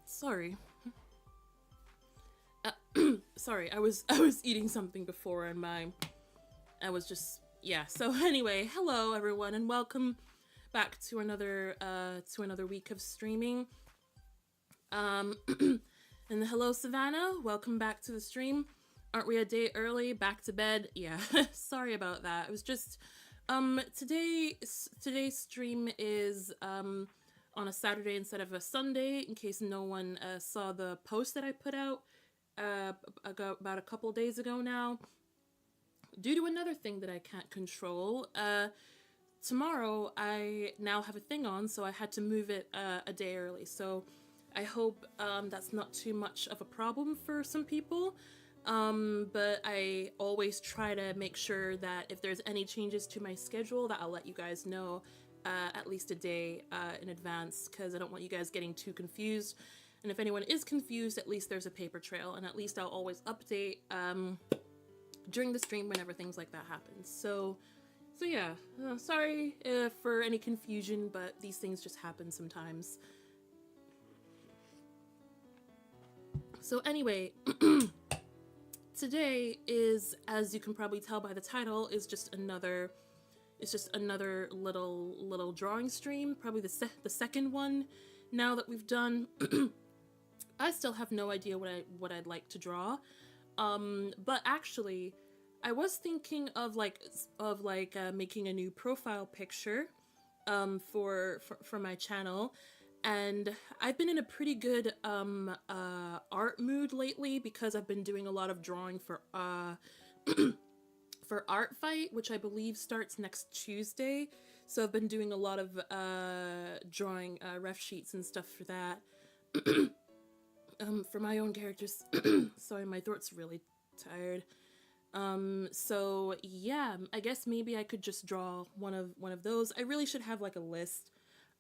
Sorry. Sorry, I was eating something before and I was just yeah. So anyway, hello everyone and welcome back to another week of streaming. Um and hello Savannah, welcome back to the stream. Aren't we a day early? Back to bed? Yeah. Sorry about that. It was just today's stream is on a Saturday instead of a Sunday in case no one saw the post that I put out about a couple days ago now. Due to another thing that I can't control, tomorrow I now have a thing on, so I had to move it a day early. So I hope that's not too much of a problem for some people. But I always try to make sure that if there's any changes to my schedule that I'll let you guys know at least a day in advance, because I don't want you guys getting too confused. And if anyone is confused, at least there's a paper trail, and at least I'll always update during the stream whenever things like that happen. So yeah, sorry for any confusion, but these things just happen sometimes. So anyway, today is, as you can probably tell by the title, is just another little drawing stream, probably the second one now that we've done. I still have no idea what I'd like to draw, but actually I was thinking of making a new profile picture for my channel. And I've been in a pretty good art mood lately because I've been doing a lot of drawing for for Art Fight, which I believe starts next Tuesday. So I've been doing a lot of drawing ref sheets and stuff for that. For my own characters. Sorry, my throat's really tired. So yeah, I guess maybe I could just draw one of those. I really should have like a list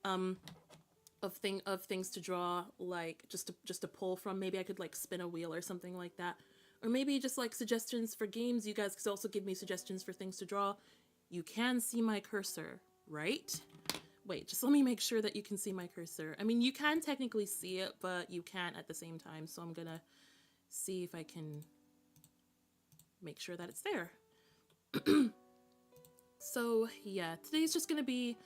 of things to draw, like just to pull from. Maybe I could like spin a wheel or something like that, or maybe just like suggestions for games. You guys could also give me suggestions for things to draw. You can see my cursor, right? Wait, just let me make sure that you can see my cursor. I mean, you can technically see it, but you can't at the same time, so I'm gonna see if I can make sure that it's there. So yeah, today's just gonna be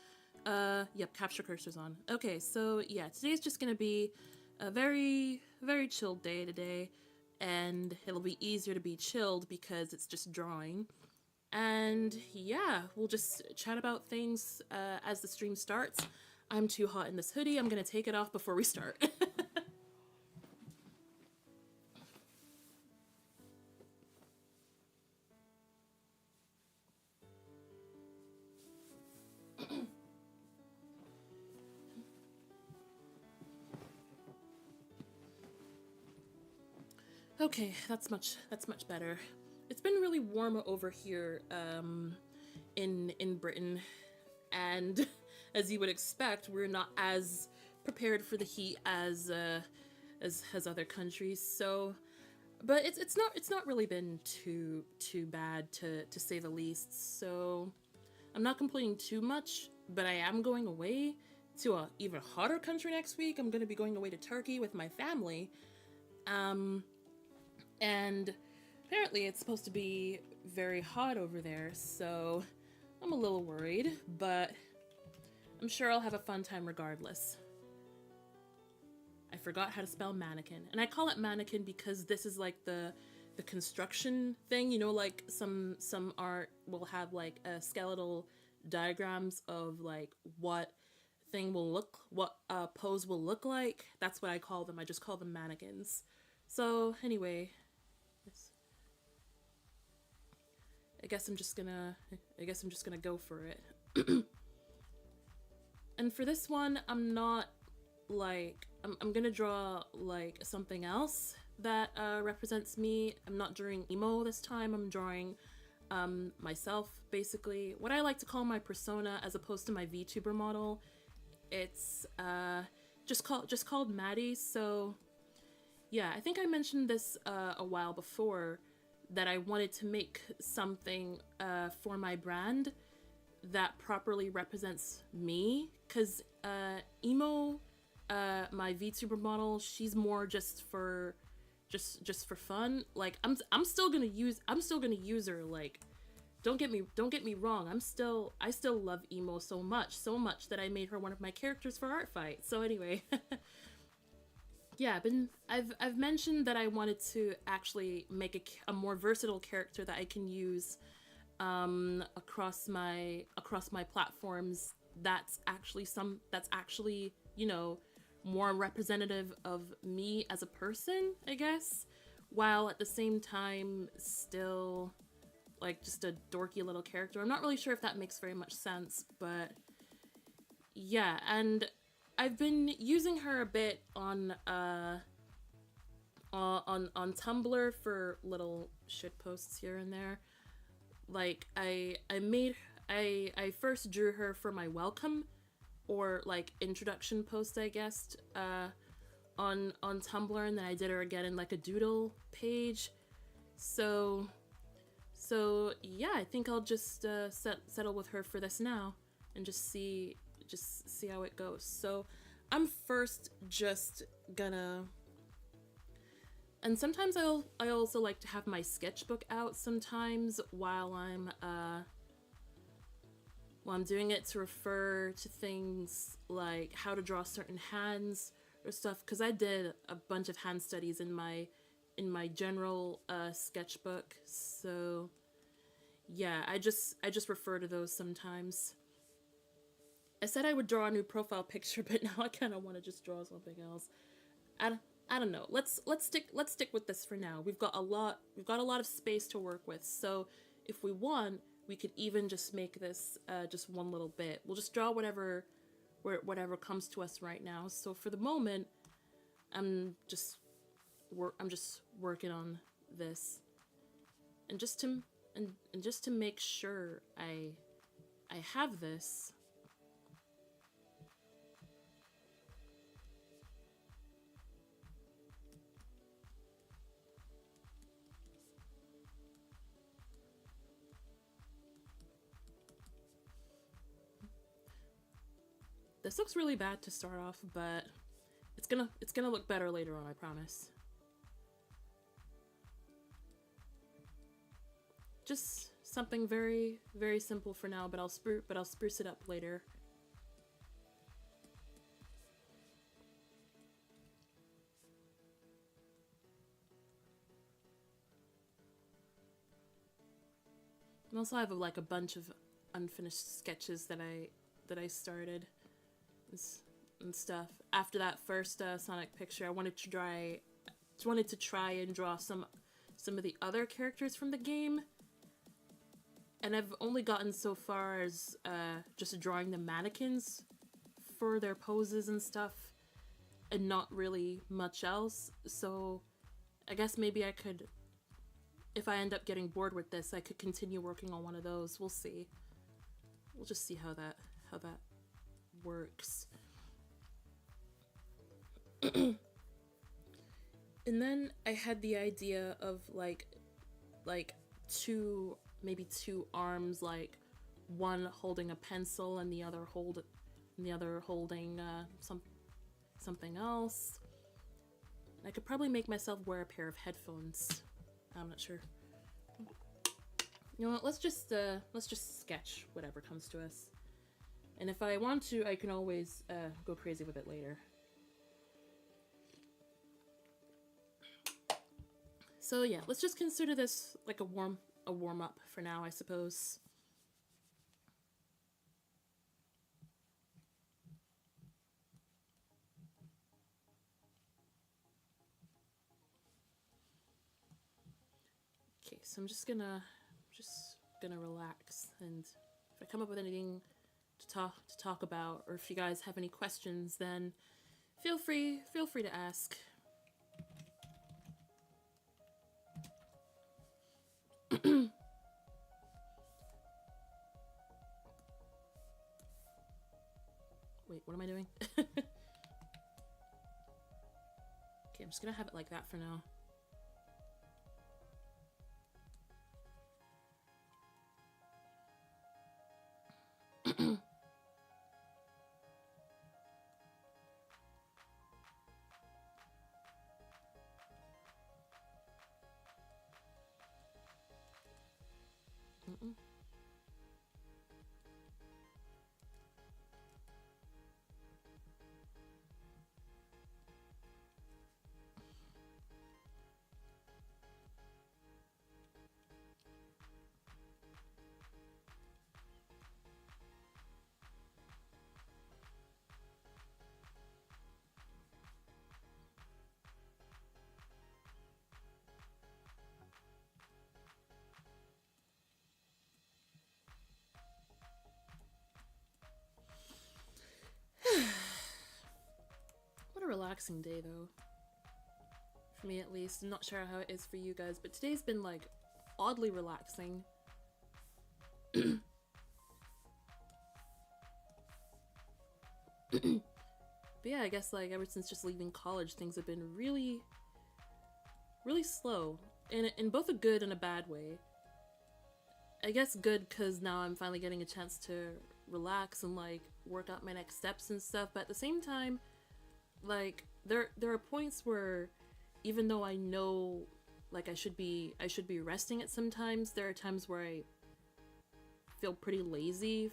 yep, capture cursor's on. Okay, so yeah, today's just gonna be a very, very chilled day today, and it'll be easier to be chilled because it's just drawing. And yeah, we'll just chat about things as the stream starts. I'm too hot in this hoodie. I'm gonna take it off before we start. Okay, that's much better. It's been really warm over here in Britain, and as you would expect, we're not as prepared for the heat as other countries. So, but it's not really been too bad to say the least. So, I'm not complaining too much, but I am going away to a even hotter country next week. I'm going to be going away to Turkey with my family. And apparently it's supposed to be very hot over there, so I'm a little worried, but I'm sure I'll have a fun time regardless. I forgot how to spell mannequin, and I call it mannequin because this is like the construction thing, you know, like some art will have like skeletal diagrams of like what pose will look like. That's what I call them. I just call them mannequins. So anyway, I guess I'm just gonna go for it. And for this one, I'm not like I'm gonna draw like something else that represents me. I'm not drawing emo this time. I'm drawing myself, basically. What I like to call my persona, as opposed to my VTuber model. It's just called Maddie. So yeah, I think I mentioned this a while before, that I wanted to make something for my brand that properly represents me, because emo my VTuber model, she's more just for just for fun. Like I'm still gonna use her. Like don't get me wrong. I still love emo so much that I made her one of my characters for Art Fight. So anyway, yeah, I've mentioned that I wanted to actually make a more versatile character that I can use across my platforms. That's actually, you know, more representative of me as a person, I guess, while at the same time still like just a dorky little character. I'm not really sure if that makes very much sense, but yeah. And I've been using her a bit on Tumblr for little shit posts here and there. Like I first drew her for my welcome or like introduction post, I guess, on Tumblr, and then I did her again in like a doodle page. So yeah, I think I'll just settle with her for this now and just see how it goes. So I'm first just gonna, and sometimes I also like to have my sketchbook out sometimes while I'm doing it, to refer to things like how to draw certain hands or stuff, because I did a bunch of hand studies in my general sketchbook. So yeah, I just refer to those sometimes. I said I would draw a new profile picture, but now I kind of want to just draw something else. I don't know. Let's stick with this for now. We've got a lot of space to work with. So if we want, we could even just make this just one little bit. We'll just draw whatever comes to us right now. So for the moment, I'm just working on this, and just to make sure I have this. This looks really bad to start off, but it's gonna look better later on, I promise. Just something very, very simple for now, but I'll spruce it up later. And also I have like a bunch of unfinished sketches that I started and stuff. After that first Sonic picture, I wanted to try and draw some of the other characters from the game. And I've only gotten so far as just drawing the mannequins for their poses and stuff, and not really much else. So I guess maybe I could, if I end up getting bored with this, I could continue working on one of those. We'll see. We'll just see how that works. And then I had the idea of like maybe two arms, like one holding a pencil and the other holding something else. I could probably make myself wear a pair of headphones. I'm not sure. You know what? Let's just sketch whatever comes to us. And if I want to, I can always go crazy with it later. So yeah, let's just consider this like a warm up for now, I suppose. Okay, so I'm just gonna relax, and if I come up with anything to talk about, or if you guys have any questions, then feel free to ask. Wait, what am I doing? Okay, I'm just gonna have it like that for now. What a relaxing day, though. For me, at least. I'm not sure how it is for you guys, but today's been, like, oddly relaxing. But yeah, I guess, like, ever since just leaving college, things have been really, really slow. In both a good and a bad way. I guess good because now I'm finally getting a chance to relax and, like, work out my next steps and stuff, but at the same time, like, there are points where even though I know, like, I should be resting at sometimes, there are times where I feel pretty lazy.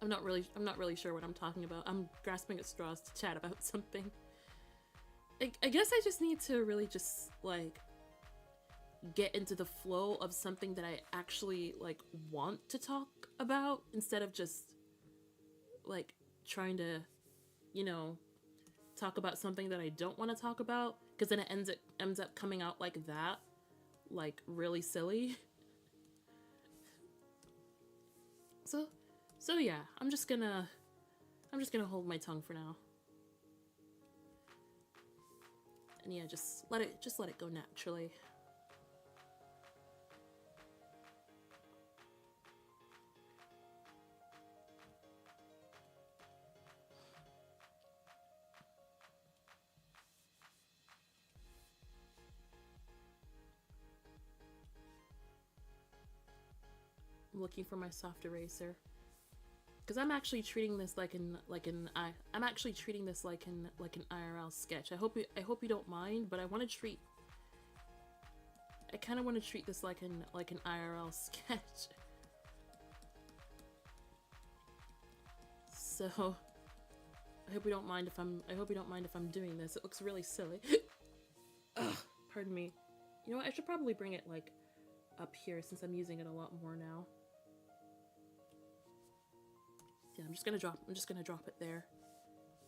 I'm not really sure what I'm talking about. I'm grasping at straws to chat about something. I guess I just need to really just, like, get into the flow of something that I actually, like, want to talk about instead of just, like, trying to, you know, talk about something that I don't want to talk about, because then it ends up coming out like that, like, really silly. So yeah, I'm just gonna hold my tongue for now. And yeah, just let it go naturally. I'm looking for my soft eraser. Because I'm actually treating this like an IRL sketch. I hope you don't mind, but I kind of want to treat this like an IRL sketch. So I hope you don't mind if I'm doing this. It looks really silly. Ugh, pardon me. You know what? I should probably bring it, like, up here since I'm using it a lot more now. Yeah, I'm just gonna drop it there.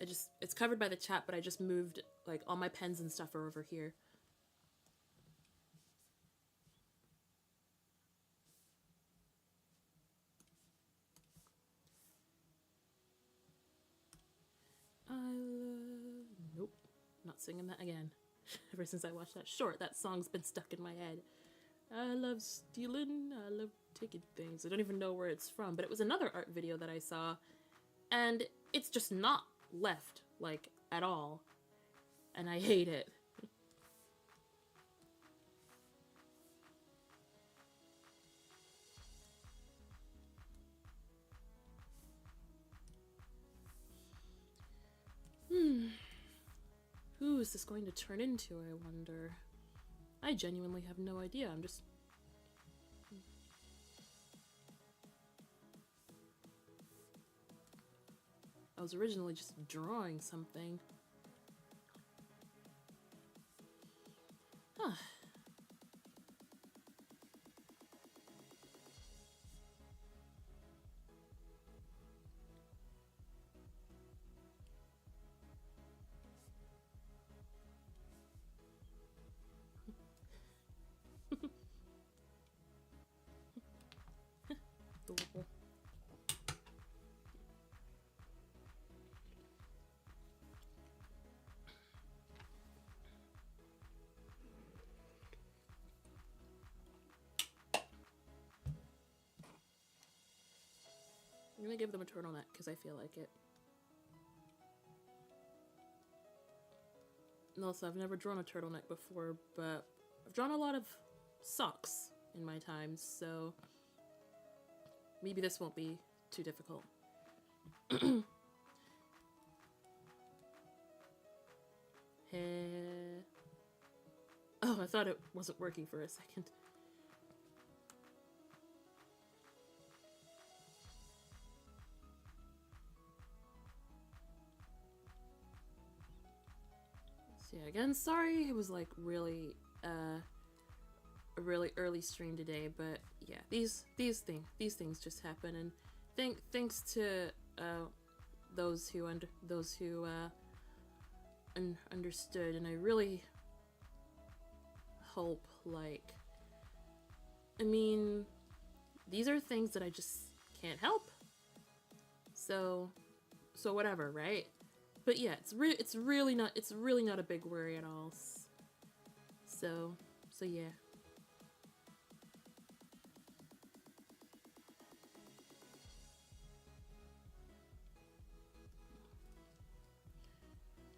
It's covered by the chat, but I just moved, like, all my pens and stuff are over here. Nope, not singing that again. Ever since I watched that short, that song's been stuck in my head. I love stealing, I love taking things. I don't even know where it's from, but it was another art video that I saw, and it's just not left, like, at all. And I hate it. Who is this going to turn into, I wonder? I genuinely have no idea. I was originally just drawing something. Huh. Adorable. I'm gonna give them a turtleneck because I feel like it. And also, I've never drawn a turtleneck before, but I've drawn a lot of socks in my time, so maybe this won't be too difficult. Oh, I thought it wasn't working for a second. Yeah, again, sorry it was like really a really early stream today, but yeah, these things just happen, and thanks to those who understood, and I really hope, like, I mean, these are things that I just can't help. So whatever, right? But yeah, it's really not a big worry at all. So yeah.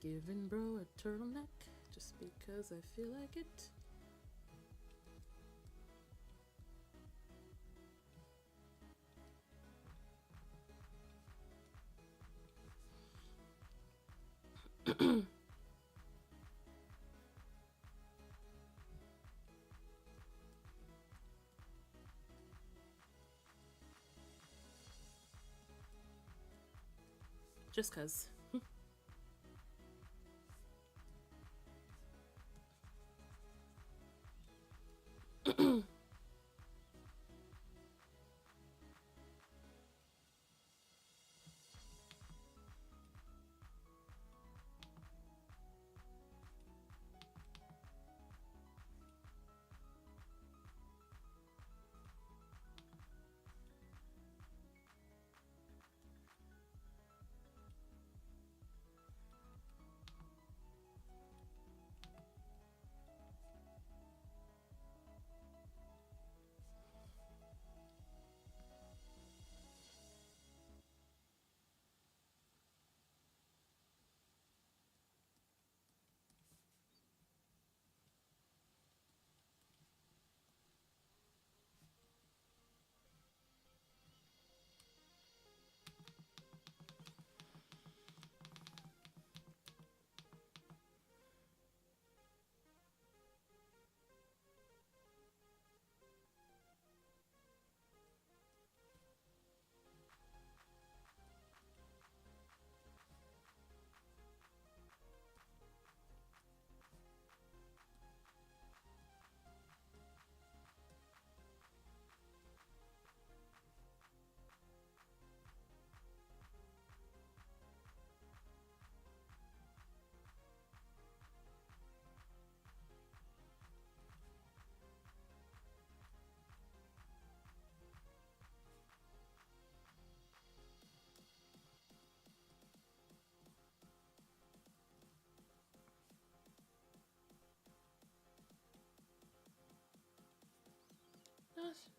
Giving bro a turtleneck just because I feel like it. Just cause.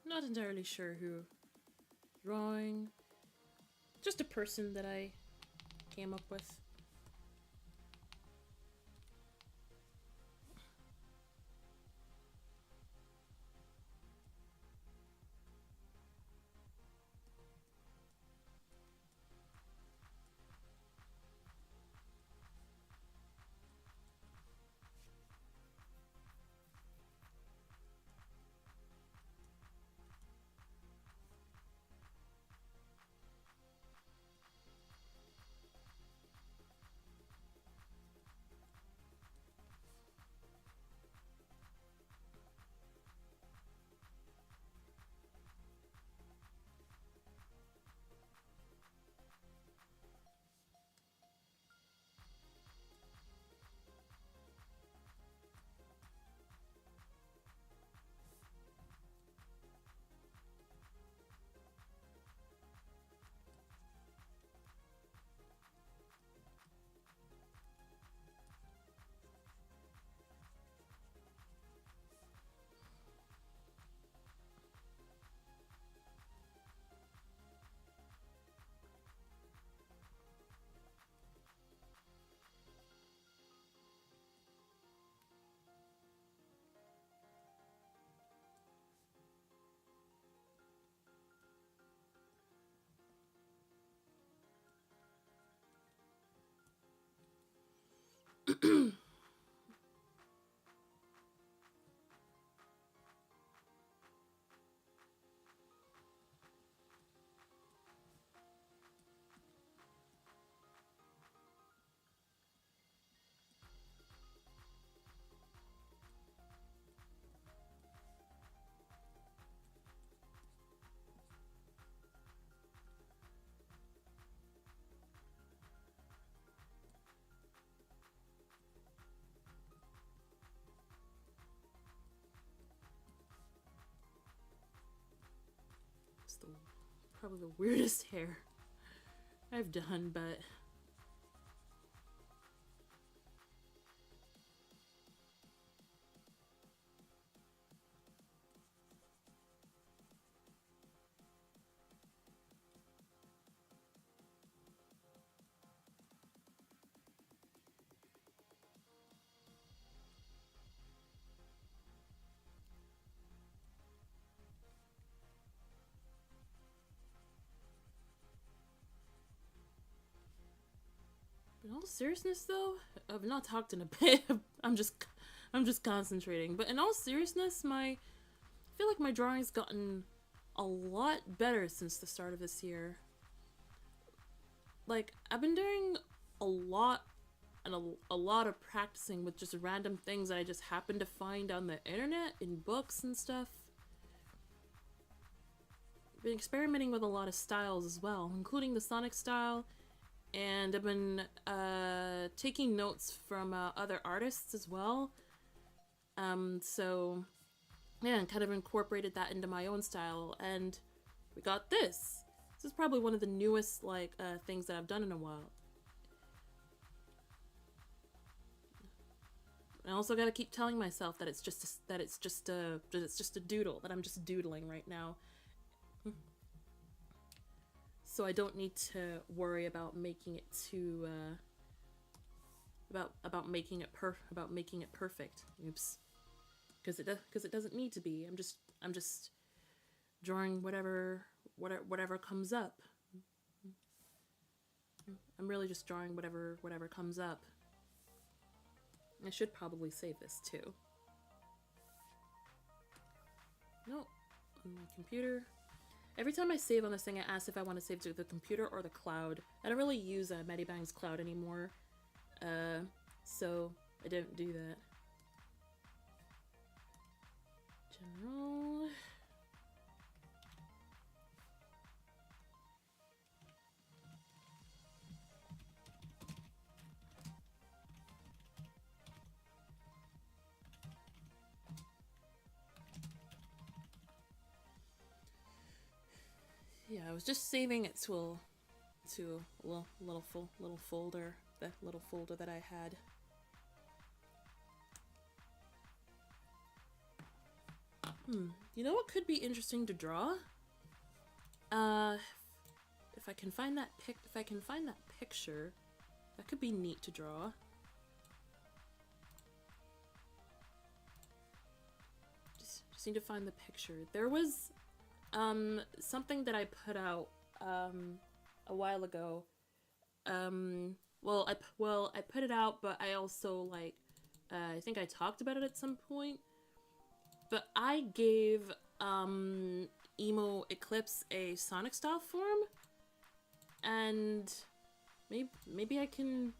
Not entirely sure who drawing. Just a person that I came up with. probably the weirdest hair I've done, but in all seriousness though, I've not talked in a bit. I'm just concentrating. But in all seriousness, I feel like my drawing's gotten a lot better since the start of this year. Like, I've been doing a lot and a lot of practicing with just random things that I just happen to find on the internet, in books and stuff. Been experimenting with a lot of styles as well, including the Sonic style, and I've been taking notes from other artists as well. So yeah, and kind of incorporated that into my own style, and we got this. This is probably one of the newest things that I've done in a while. I also gotta keep telling myself that it's just a doodle, that I'm just doodling right now. So I don't need to worry about making it too about making it perfect. Oops. Because it doesn't need to be. I'm just drawing whatever comes up. I'm really just drawing whatever comes up. I should probably save this too. No, on my computer. Every time I save on this thing, I ask if I want to save to the computer or the cloud. I don't really use MediBang's cloud anymore, so I don't do that. General. Yeah, I was just saving it to a little folder, the little folder that I had. You know what could be interesting to draw? If I can find that picture, that could be neat to draw. Just need to find the picture. There was something that I put out a while ago. Well, I put it out, but I also I think I talked about it at some point. But I gave Emo Eclipse a Sonic style form, and maybe I can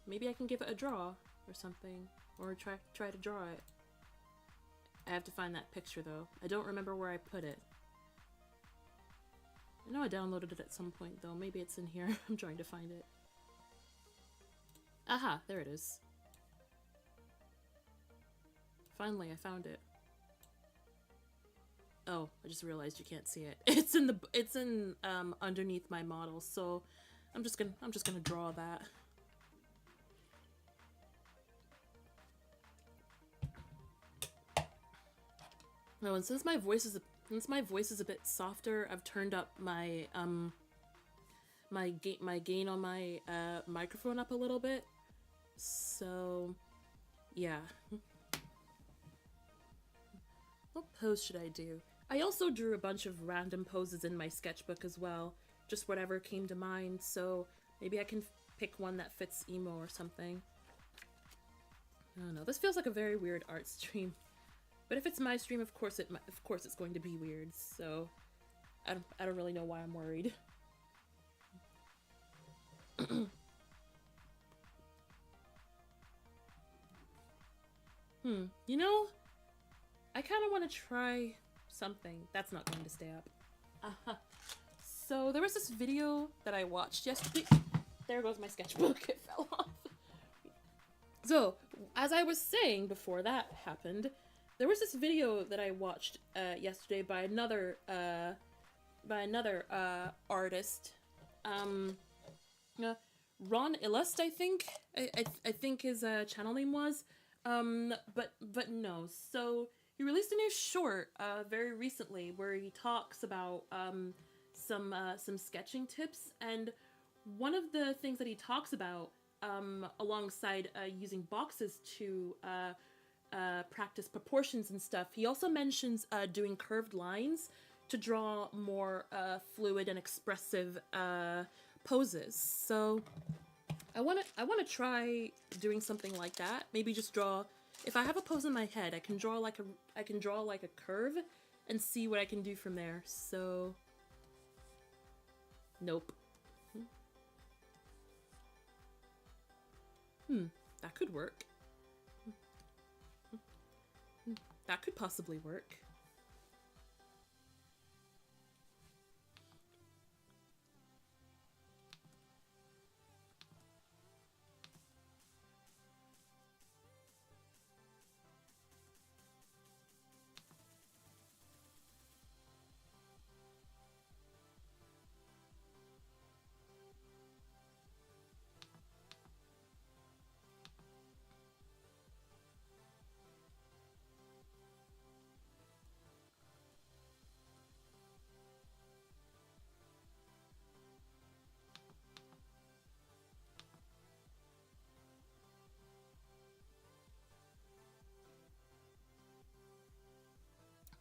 give it a draw or something, or try to draw it. I have to find that picture though. I don't remember where I put it. I know I downloaded it at some point though. Maybe it's in here. I'm trying to find it. Aha, there it is. Finally, I found it. Oh, I just realized you can't see it. It's in underneath my model, so I'm just gonna draw that. Oh, and since my voice is a bit softer, I've turned up my my gain on my microphone up a little bit. So yeah. What pose should I do? I also drew a bunch of random poses in my sketchbook as well, just whatever came to mind, so maybe I can pick one that fits emo or something. I don't know, this feels like a very weird art stream. But if it's my stream, of course it's going to be weird, so I don't really know why I'm worried. You know, I kind of want to try something. That's not going to stay up. So there was this video that I watched yesterday. There goes my sketchbook. It fell off. So, as I was saying before that happened, there was this video that I watched yesterday by another by another artist. Um, uh, Ron Illust, I think. I think his channel name was. But no. So he released a new short very recently where he talks about some sketching tips, and one of the things that he talks about alongside using boxes to practice proportions and stuff, he also mentions doing curved lines to draw more fluid and expressive poses. So I wanna try doing something like that. Maybe just draw. If I have a pose in my head, I can draw like a curve and see what I can do from there. So nope. That could work. That could possibly work.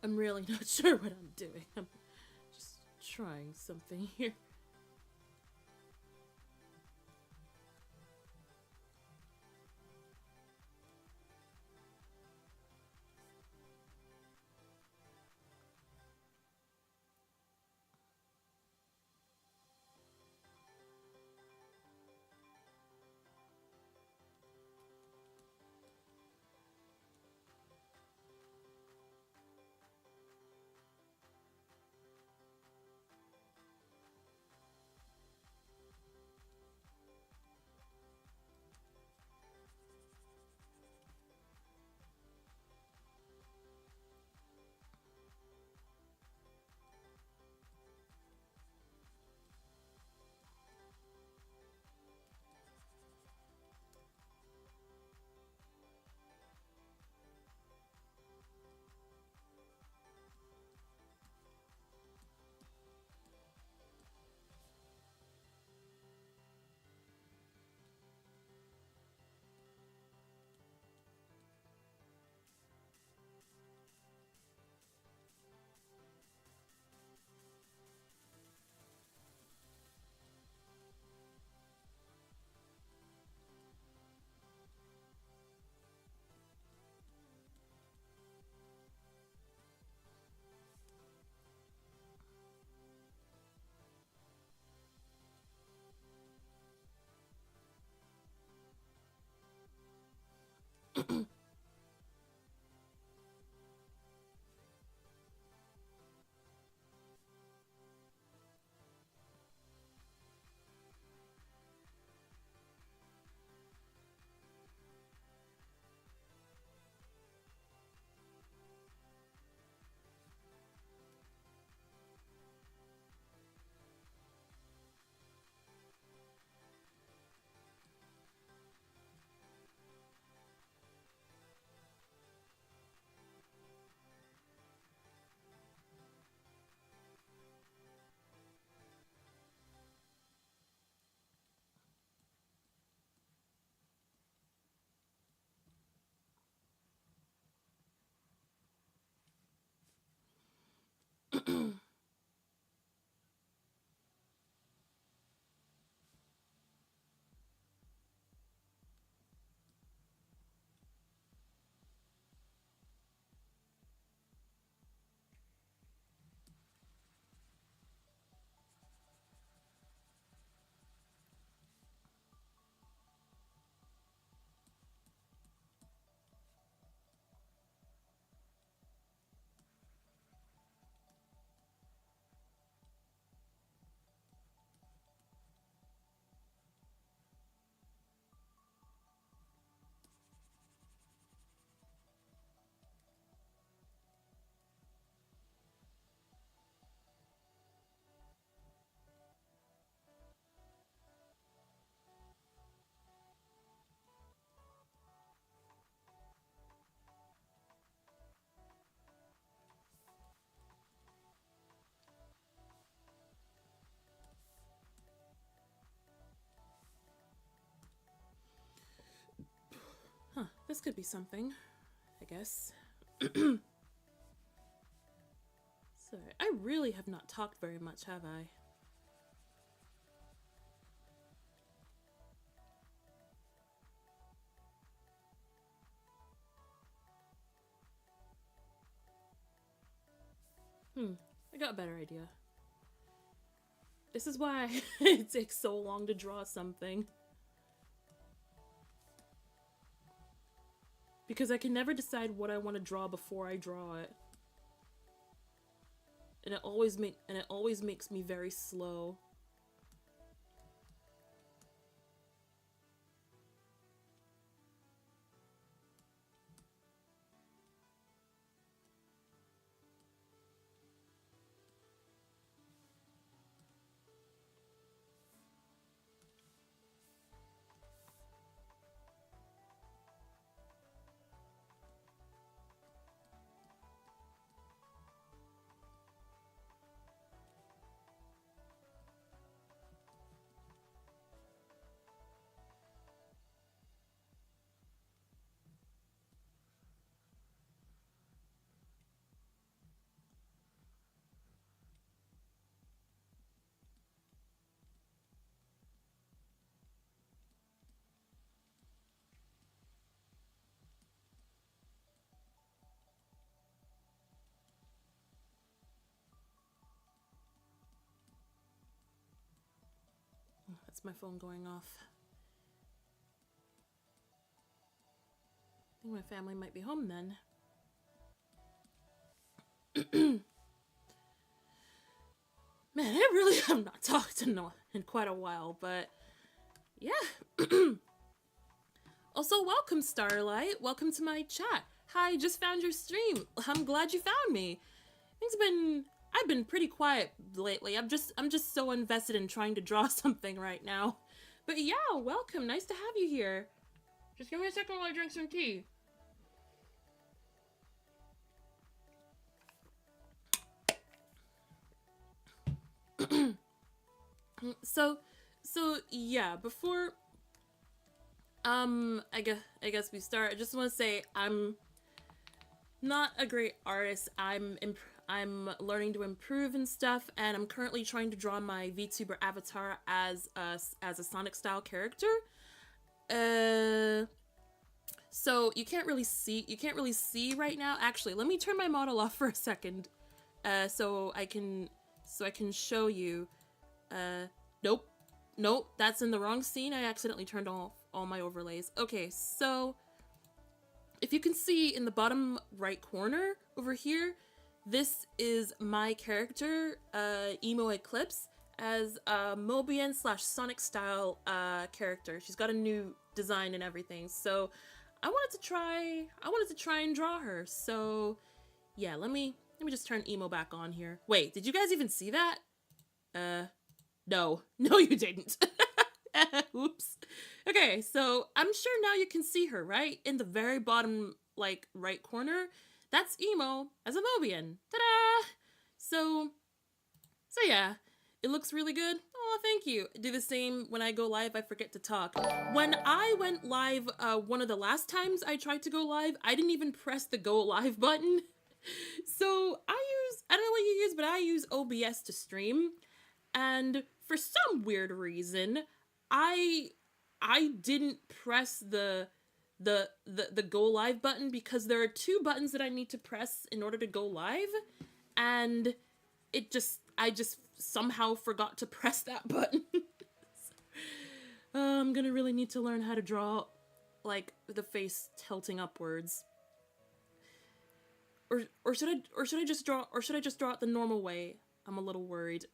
I'm really not sure what I'm doing. I'm just trying something here. This could be something, I guess. Sorry, I really have not talked very much, have I? I got a better idea. This is why it takes so long to draw something. Because I can never decide what I want to draw before I draw it. And it always makes me very slow. That's my phone going off. I think my family might be home then. Man, I really have not talked in quite a while, but yeah. Also, welcome Starlight. Welcome to my chat. Hi, just found your stream. I'm glad you found me. I've been pretty quiet lately. I'm just so invested in trying to draw something right now. But yeah, welcome. Nice to have you here. Just give me a second while I drink some tea. So yeah, before I guess we start. I just want to say I'm not a great artist. I'm learning to improve and stuff, and I'm currently trying to draw my VTuber avatar as a Sonic style character. So you can't really see right now. Actually, let me turn my model off for a second, so I can show you. Nope, that's in the wrong scene. I accidentally turned off all my overlays. Okay, so if you can see in the bottom right corner over here, this is my character, Emo Eclipse, as a Mobian / Sonic style character. She's got a new design and everything. So I wanted to try and draw her. So yeah, let me just turn Emo back on here. Wait, did you guys even see that? No, you didn't. Oops. Okay, so I'm sure now you can see her, right? In the very bottom, like, right corner. That's Emo as a Mobian. Ta-da! So yeah, it looks really good. Oh, thank you. Do the same when I go live. I forget to talk. When I went live, one of the last times I tried to go live, I didn't even press the go live button. So I don't know what you use, but I use OBS to stream. And for some weird reason, I didn't press the go live button, because there are two buttons that I need to press in order to go live, and I just somehow forgot to press that button. I'm gonna really need to learn how to draw, like, the face tilting upwards. Or should I just draw it the normal way? I'm a little worried.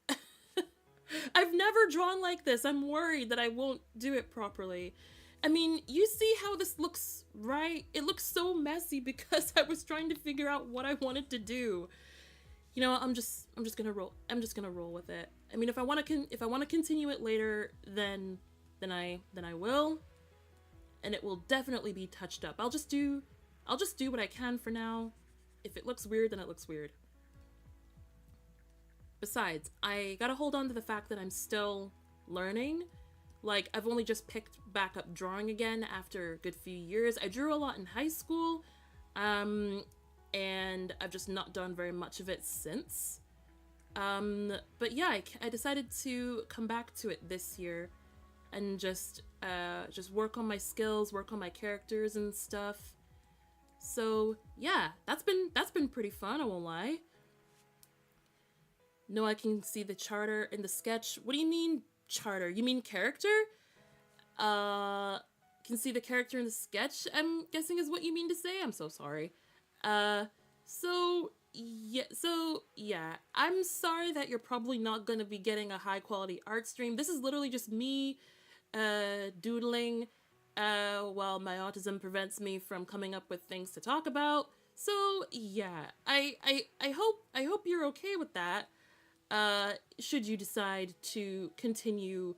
I've never drawn like this. I'm worried that I won't do it properly. I mean, you see how this looks, right? It looks so messy because I was trying to figure out what I wanted to do. You know, I'm just gonna roll. I'm just gonna roll with it. I mean, if I want to continue it later, then I will, and it will definitely be touched up. I'll just do what I can for now. If it looks weird, then it looks weird. Besides, I gotta hold on to the fact that I'm still learning. Like, I've only just picked back up drawing again after a good few years. I drew a lot in high school, and I've just not done very much of it since. But yeah, I decided to come back to it this year and just work on my skills, work on my characters and stuff. So yeah, that's been pretty fun, I won't lie. No, I can see the charter in the sketch. What do you mean charter? You mean character? Can see the character in the sketch, I'm guessing is what you mean to say. I'm so sorry. So yeah, I'm sorry that you're probably not gonna be getting a high quality art stream. This is literally just me, doodling, while my autism prevents me from coming up with things to talk about. So yeah, I hope you're okay with that. Should you decide to continue,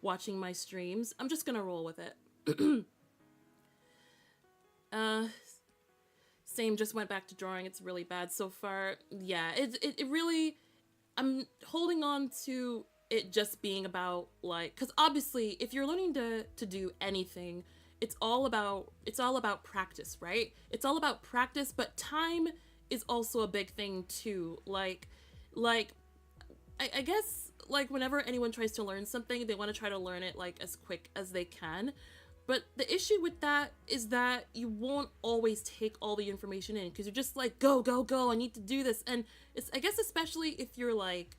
watching my streams, I'm just gonna roll with it. Same, just went back to drawing. It's really bad so far. Yeah, it really, I'm holding on to it just being about, like, because obviously if you're learning to do anything, it's all about practice, right? It's all about practice, but time is also a big thing too. Like I guess, like, whenever anyone tries to learn something, they want to try to learn it, like, as quick as they can. But the issue with that is that you won't always take all the information in, because you're just like, go, go, go, I need to do this. And it's, I guess, especially if you're like,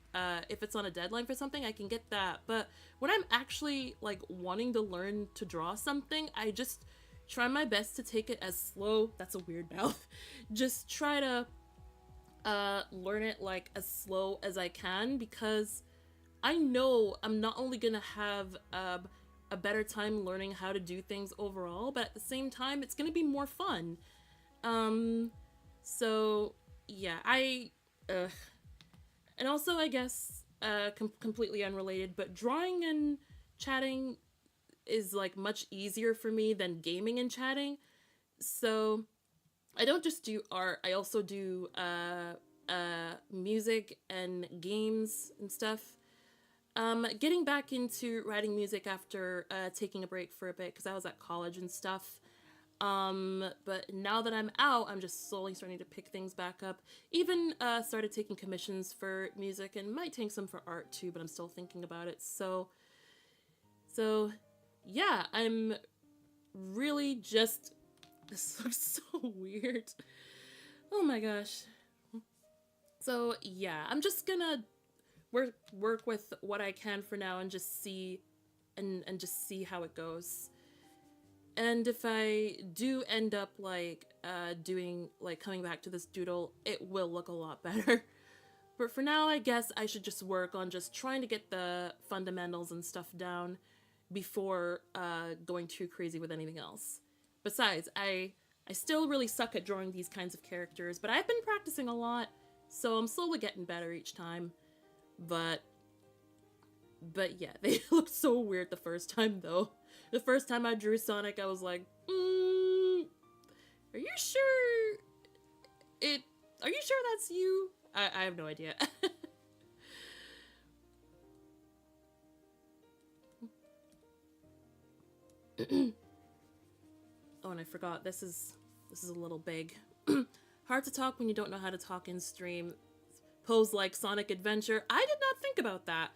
if it's on a deadline for something, I can get that. But when I'm actually, like, wanting to learn to draw something, I just try my best to take it as slow. That's a weird mouth. Just try to learn it, like, as slow as I can, because I know I'm not only gonna have a better time learning how to do things overall, but at the same time, it's gonna be more fun. So yeah, and also, I guess, completely unrelated, but drawing and chatting is, like, much easier for me than gaming and chatting. So I don't just do art, I also do music and games and stuff. Getting back into writing music after taking a break for a bit, because I was at college and stuff. But now that I'm out, I'm just slowly starting to pick things back up. Even started taking commissions for music, and might take some for art too, but I'm still thinking about it. So yeah, I'm really just, this looks so weird. Oh my gosh. So yeah, I'm just gonna work with what I can for now and just see just see how it goes. And if I do end up, like, doing, like, coming back to this doodle, it will look a lot better. But for now, I guess I should just work on just trying to get the fundamentals and stuff down before going too crazy with anything else. Besides, I still really suck at drawing these kinds of characters, but I've been practicing a lot, so I'm slowly getting better each time. But yeah, they looked so weird the first time, though. The first time I drew Sonic, I was like, are you sure that's you? I have no idea. Oh, and I forgot, this is a little big. Hard to talk when you don't know how to talk in stream. Pose like Sonic Adventure. I did not think about that.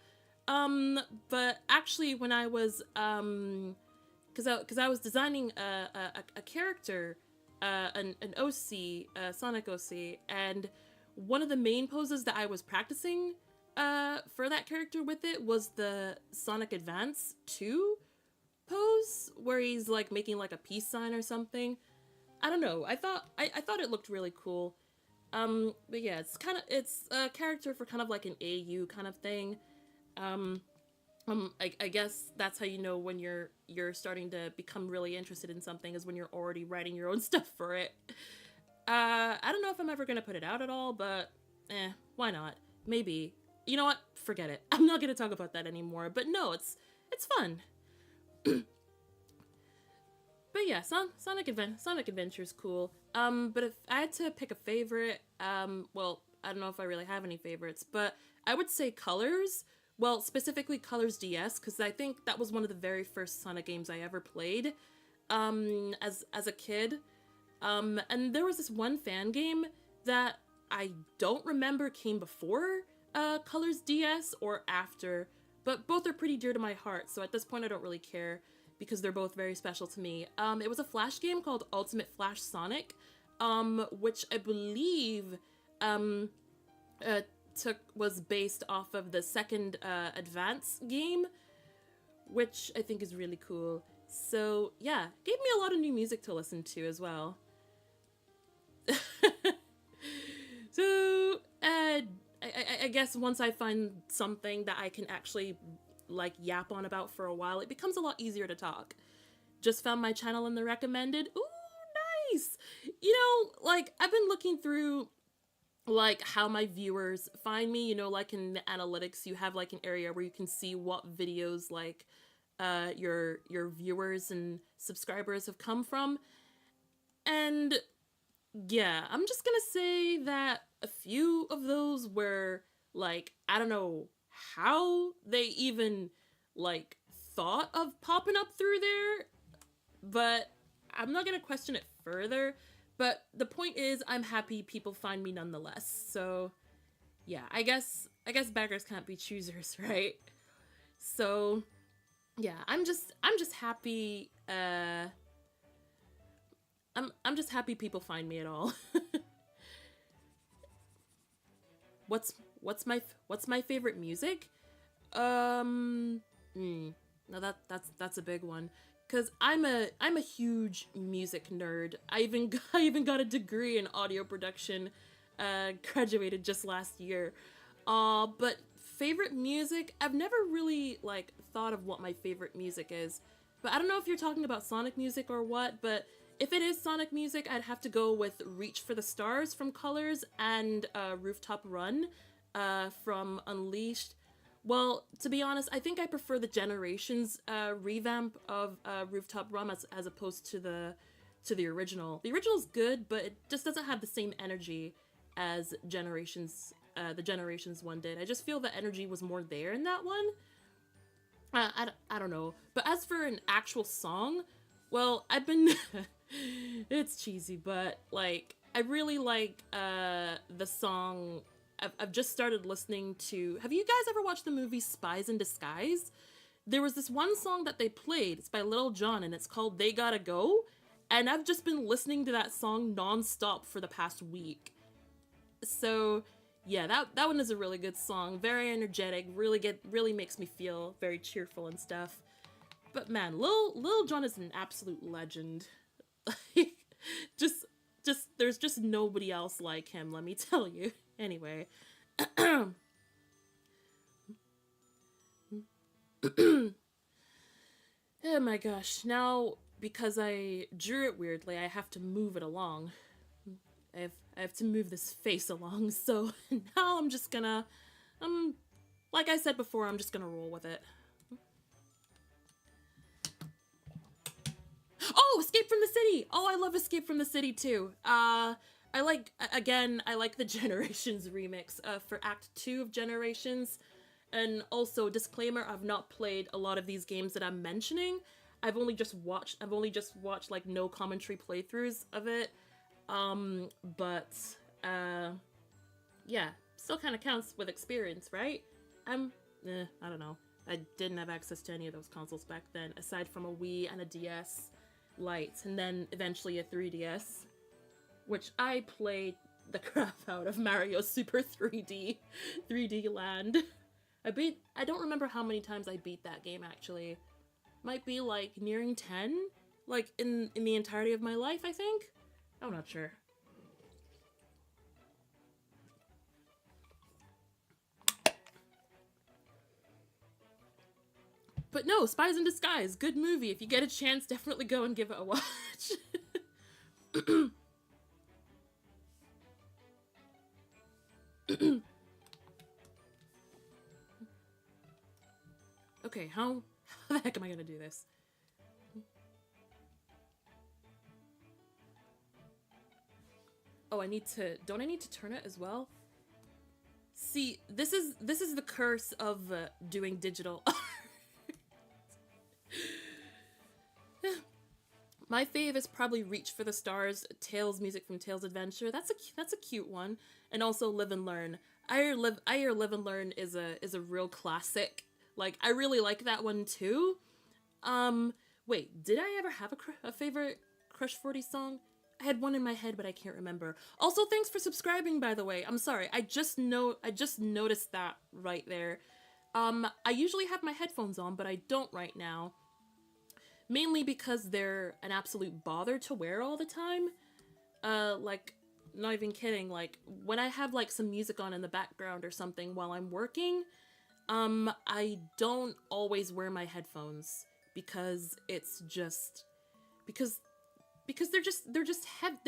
But actually, when I was, cause I was designing a character, an OC, Sonic OC, and one of the main poses that I was practicing, for that character with it was the Sonic Advance 2 pose, where he's, like, making, like, a peace sign or something. I don't know. I thought it looked really cool. But yeah, it's a character for kind of like an AU kind of thing. I guess that's how you know when you're starting to become really interested in something, is when you're already writing your own stuff for it. I don't know if I'm ever gonna put it out at all, but why not? Maybe. You know what? Forget it. I'm not gonna talk about that anymore. But no, it's fun. But yeah, Sonic Adventure is cool. But if I had to pick a favorite, well, I don't know if I really have any favorites, but I would say Colors, Well, specifically Colors DS, because I think that was one of the very first Sonic games I ever played as a kid. And there was this one fan game that I don't remember came before Colors DS or after, but both are pretty dear to my heart, so at this point I don't really care because they're both very special to me. It was a Flash game called Ultimate Flash Sonic, which I believe was based off of the second Advance game, which I think is really cool. So yeah, gave me a lot of new music to listen to as well. So I guess once I find something that I can actually like yap on about for a while, it becomes a lot easier to talk. Just found my channel in the recommended. Ooh, nice. You know, like I've been looking through like how my viewers find me, you know, like in the analytics you have like an area where you can see what videos like your viewers and subscribers have come from. And yeah, I'm just gonna say that a few of those were like, I don't know how they even like thought of popping up through there, but I'm not gonna question it further. But the point is, I'm happy people find me nonetheless. So yeah, I guess beggars can't be choosers, right? So yeah, I'm just happy. I'm just happy people find me at all. What's my favorite music? No, that's a big one. Cause I'm a huge music nerd. I even got a degree in audio production. Graduated just last year. But favorite music, I've never really like thought of what my favorite music is. But I don't know if you're talking about Sonic music or what, but if it is Sonic music, I'd have to go with Reach for the Stars from Colors and Rooftop Run from Unleashed. Well, to be honest, I think I prefer the Generations revamp of Rooftop Run as opposed to the original. The original's good, but it just doesn't have the same energy as Generations. The Generations one did. I just feel the energy was more there in that one. I don't know. But as for an actual song, well, I've been... it's cheesy, but like I really like the song. I've just started listening to. Have you guys ever watched the movie Spies in Disguise? There was this one song that they played. It's by Lil Jon and it's called They Gotta Go. And I've just been listening to that song nonstop for the past week. So yeah, that one is a really good song. Very energetic. Really makes me feel very cheerful and stuff. But man, Lil Jon is an absolute legend. just there's just nobody else like him, let me tell you. Anyway. Oh my gosh. Now, because I drew it weirdly, I have to move it along. I have to move this face along, so now I'm just gonna, like I said before, I'm just gonna roll with it. Oh, Escape from the City! Oh, I love Escape from the City too. I like the Generations remix for Act 2 of Generations. And also, disclaimer, I've not played a lot of these games that I'm mentioning. I've only just watched like no commentary playthroughs of it. Yeah, still kind of counts with experience, right? I don't know. I didn't have access to any of those consoles back then, aside from a Wii and a DS Lite, and then eventually a 3DS, which I played the crap out of Mario Super 3D Land. I don't remember how many times I beat that game, actually. Might be like nearing 10, like in the entirety of my life, I think. I'm not sure. But no, Spies in Disguise, good movie. If you get a chance, definitely go and give it a watch. Okay, how the heck am I gonna do this? Oh, don't I need to turn it as well? See, this is the curse of doing digital art. My fave is probably Reach for the Stars, Tails music from Tails Adventure. That's a cute one, and also Live and Learn. I Hear Live and Learn is a real classic. Like I really like that one too. Um, Wait, did I ever have a favorite Crush 40 song? I had one in my head, but I can't remember. Also, thanks for subscribing, by the way. I'm sorry, I just noticed that right there. I usually have my headphones on, but I don't right now. Mainly because they're an absolute bother to wear all the time. Like, not even kidding, like, when I have, like, some music on in the background or something while I'm working, I don't always wear my headphones because it's just... because they're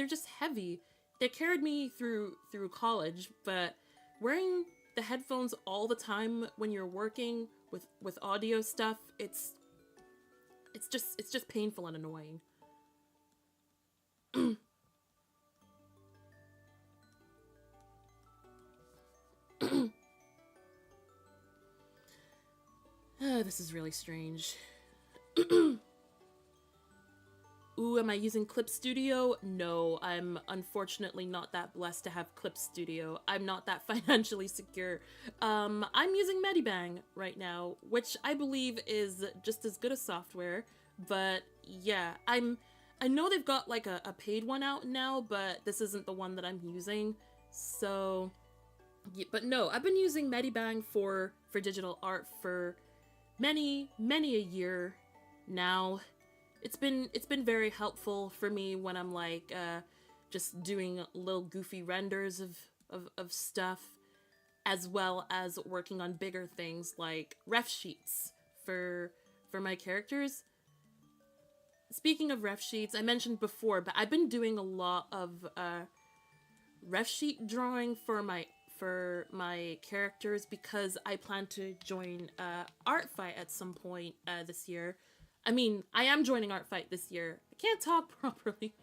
just heavy. They carried me through college, but wearing the headphones all the time when you're working with audio stuff, it's just painful and annoying. This is really strange. Ooh, am I using Clip Studio? No, I'm unfortunately not that blessed to have Clip Studio. I'm not that financially secure. I'm using Medibang right now, which I believe is just as good a software. But yeah, I know they've got like a paid one out now, but this isn't the one that I'm using. So, yeah, but no, I've been using Medibang for digital art for many a year now. It's been very helpful for me when I'm like just doing little goofy renders of stuff, as well as working on bigger things like ref sheets for my characters. Speaking of ref sheets, I mentioned before, but I've been doing a lot of ref sheet drawing for my characters because I plan to join Art Fight at some point this year. I mean, I am joining Art Fight this year. I can't talk properly.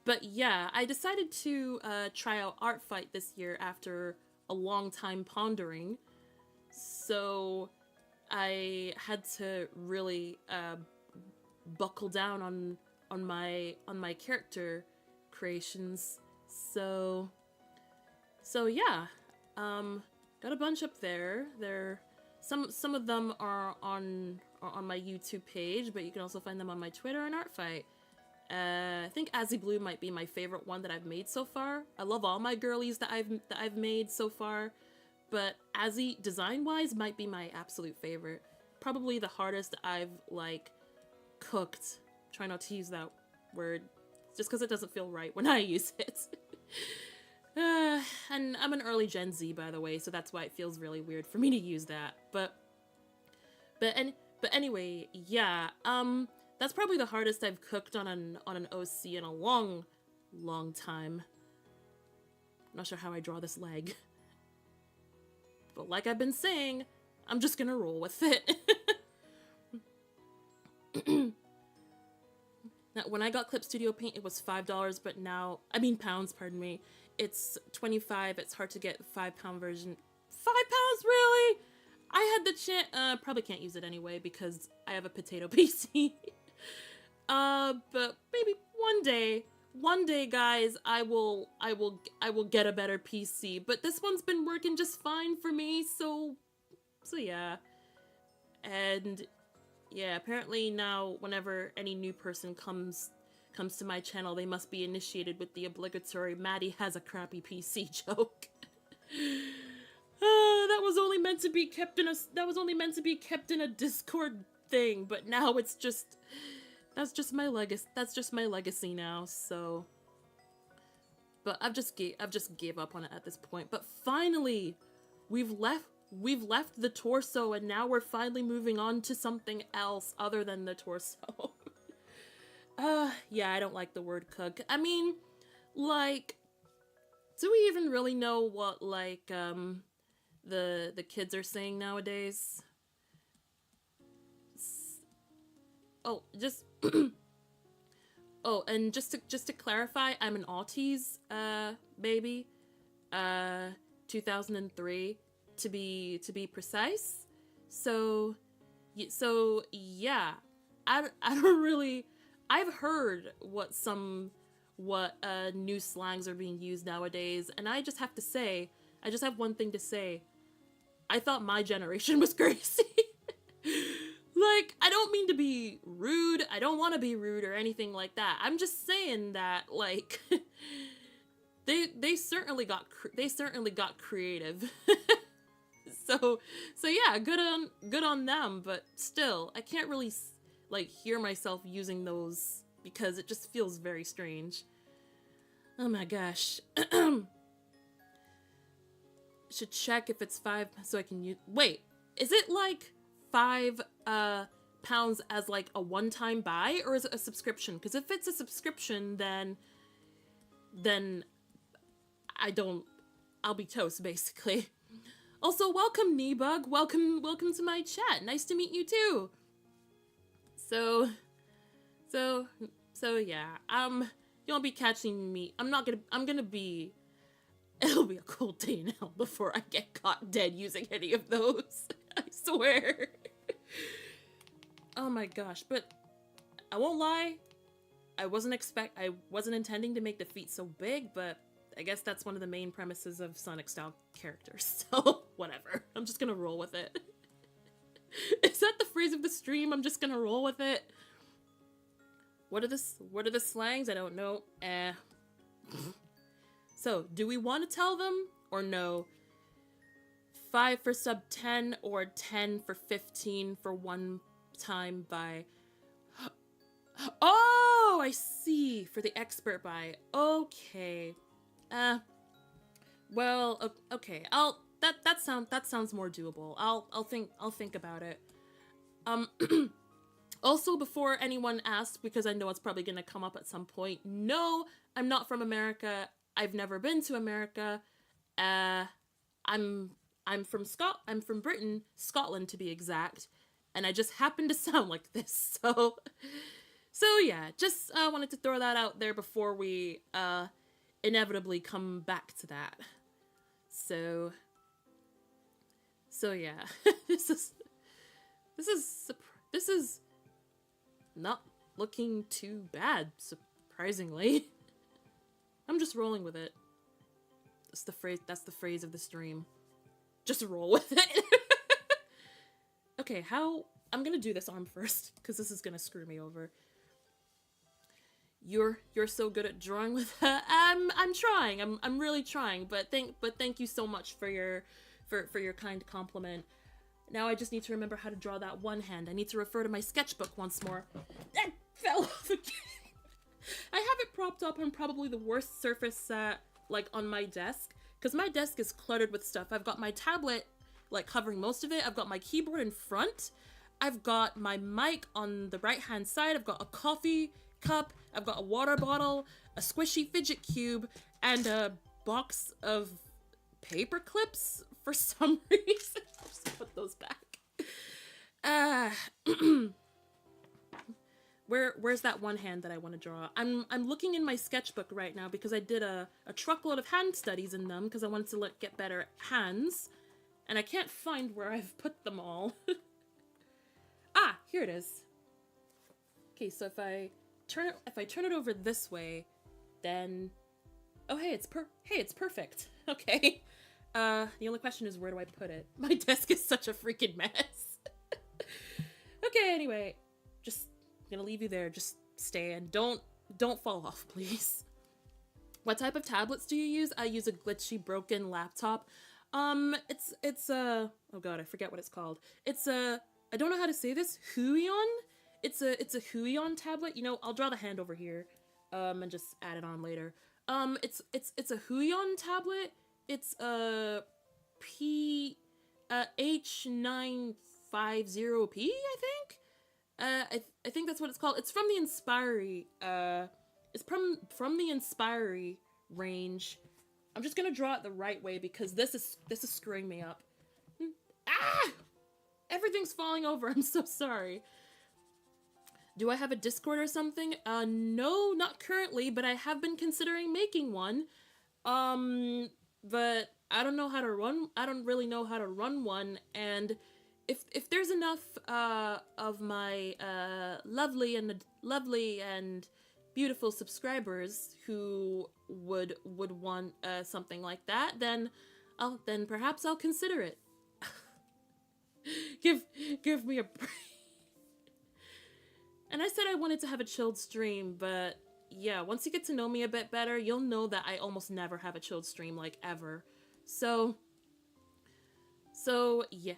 But yeah, I decided to try out Art Fight this year after a long time pondering. So I had to really buckle down on my character creations. So yeah, got a bunch up there. Some of them are on my YouTube page, but you can also find them on my Twitter and Art Fight. I think Azzy Blue might be my favorite one that I've made so far. I love all my girlies that I've made so far, but Azzy design-wise might be my absolute favorite. Probably the hardest I've like cooked. Try not to use that word, just because it doesn't feel right when I use it. And I'm an early Gen Z, by the way, so that's why it feels really weird for me to use that. But anyway, yeah. That's probably the hardest I've cooked on an OC in a long time. Not sure how I draw this leg, but like I've been saying, I'm just gonna roll with it. Now, when I got Clip Studio Paint, it was $5, but now, I mean pounds, pardon me. It's $25. It's hard to get the £5 version. £5, really? I had the chance. Probably can't use it anyway because I have a potato PC. But maybe one day, guys, I will get a better PC. But this one's been working just fine for me. So yeah. And yeah, apparently now whenever any new person comes to my channel, they must be initiated with the obligatory Maddie has a crappy PC joke. That was only meant to be kept in a Discord thing, but now it's just that's just my legacy now. So, but I've just gave up on it at this point. But finally, we've left the torso, and now we're finally moving on to something else other than the torso. Yeah, I don't like the word cook. I mean, like, do we even really know what, like, the kids are saying nowadays? Oh, just... oh, and just to clarify, I'm an Auties, baby. 2003 to be precise. So yeah, I don't really, I've heard what new slangs are being used nowadays, and I just have to say, I just have one thing to say. I thought my generation was crazy. Like, I don't mean to be rude. I don't want to be rude or anything like that. I'm just saying that, like, they certainly got creative. so yeah, good on them. But still, I can't really like hear myself using those because it just feels very strange. Oh my gosh. Should check if it's 5 so I can use. Wait, is it like 5 pounds as like a one-time buy, or is it a subscription? Because if it's a subscription, then I'll be toast basically. Also, welcome Kneebug, welcome to my chat. Nice to meet you too. So yeah, you won't be catching me. It'll be a cool day now before I get caught dead using any of those. I swear. Oh my gosh, but I won't lie. I wasn't intending to make the feet so big, but I guess that's one of the main premises of Sonic style characters. So whatever. I'm just gonna roll with it. Is that the phrase of the stream? I'm just gonna roll with it. What are the slangs? I don't know. So, do we want to tell them or no? 5 for sub 10 or 10 for 15 for one time buy. Oh, I see. For the expert buy. Okay. Well, okay. That sounds more doable. I'll think about it. Also, before anyone asks, because I know it's probably gonna come up at some point, no, I'm not from America. I've never been to America. I'm from Britain, Scotland to be exact, and I just happen to sound like this. So yeah, just wanted to throw that out there before we inevitably come back to that. So yeah, this is not looking too bad, surprisingly. I'm just rolling with it. That's the phrase of the stream. Just roll with it. Okay, I'm gonna do this arm first, because this is gonna screw me over. You're so good at drawing with that. I'm trying. I'm really trying, but thank you so much for your kind compliment. Now I just need to remember how to draw that one hand. I need to refer to my sketchbook once more. That fell off again. I have it propped up on probably the worst surface like on my desk, because my desk is cluttered with stuff. I've got my tablet like covering most of it. I've got my keyboard in front. I've got my mic on the right hand side. I've got a coffee cup. I've got a water bottle, a squishy fidget cube, and a box of paper clips for some reason. I'll just put those back. Where's that one hand that I want to draw? I'm looking in my sketchbook right now because I did a truckload of hand studies in them because I wanted to get better at hands, and I can't find where I've put them all. Ah, here it is. Okay, so if I turn it over this way, then hey, it's perfect. Okay. The only question is, where do I put it? My desk is such a freaking mess. Okay, anyway, just gonna leave you there. Just stay and don't fall off, please. What type of tablets do you use? I use a glitchy, broken laptop. It's oh god, I forget what it's called. It's a, I don't know how to say this. Huion. It's a Huion tablet. You know, I'll draw the hand over here, and just add it on later. It's a Huion tablet. It's a H950P, I think. I think that's what it's called. It's from the Inspiry. It's from the Inspiry range. I'm just gonna draw it the right way because this is screwing me up. Ah! Everything's falling over. I'm so sorry. Do I have a Discord or something? No, not currently, but I have been considering making one. But I don't know how to run. I don't really know how to run one, and if there's enough of my lovely and beautiful subscribers who would want something like that, then perhaps I'll consider it. give me a break. And I said I wanted to have a chilled stream, but yeah, once you get to know me a bit better, you'll know that I almost never have a chilled stream, like, ever. So yeah,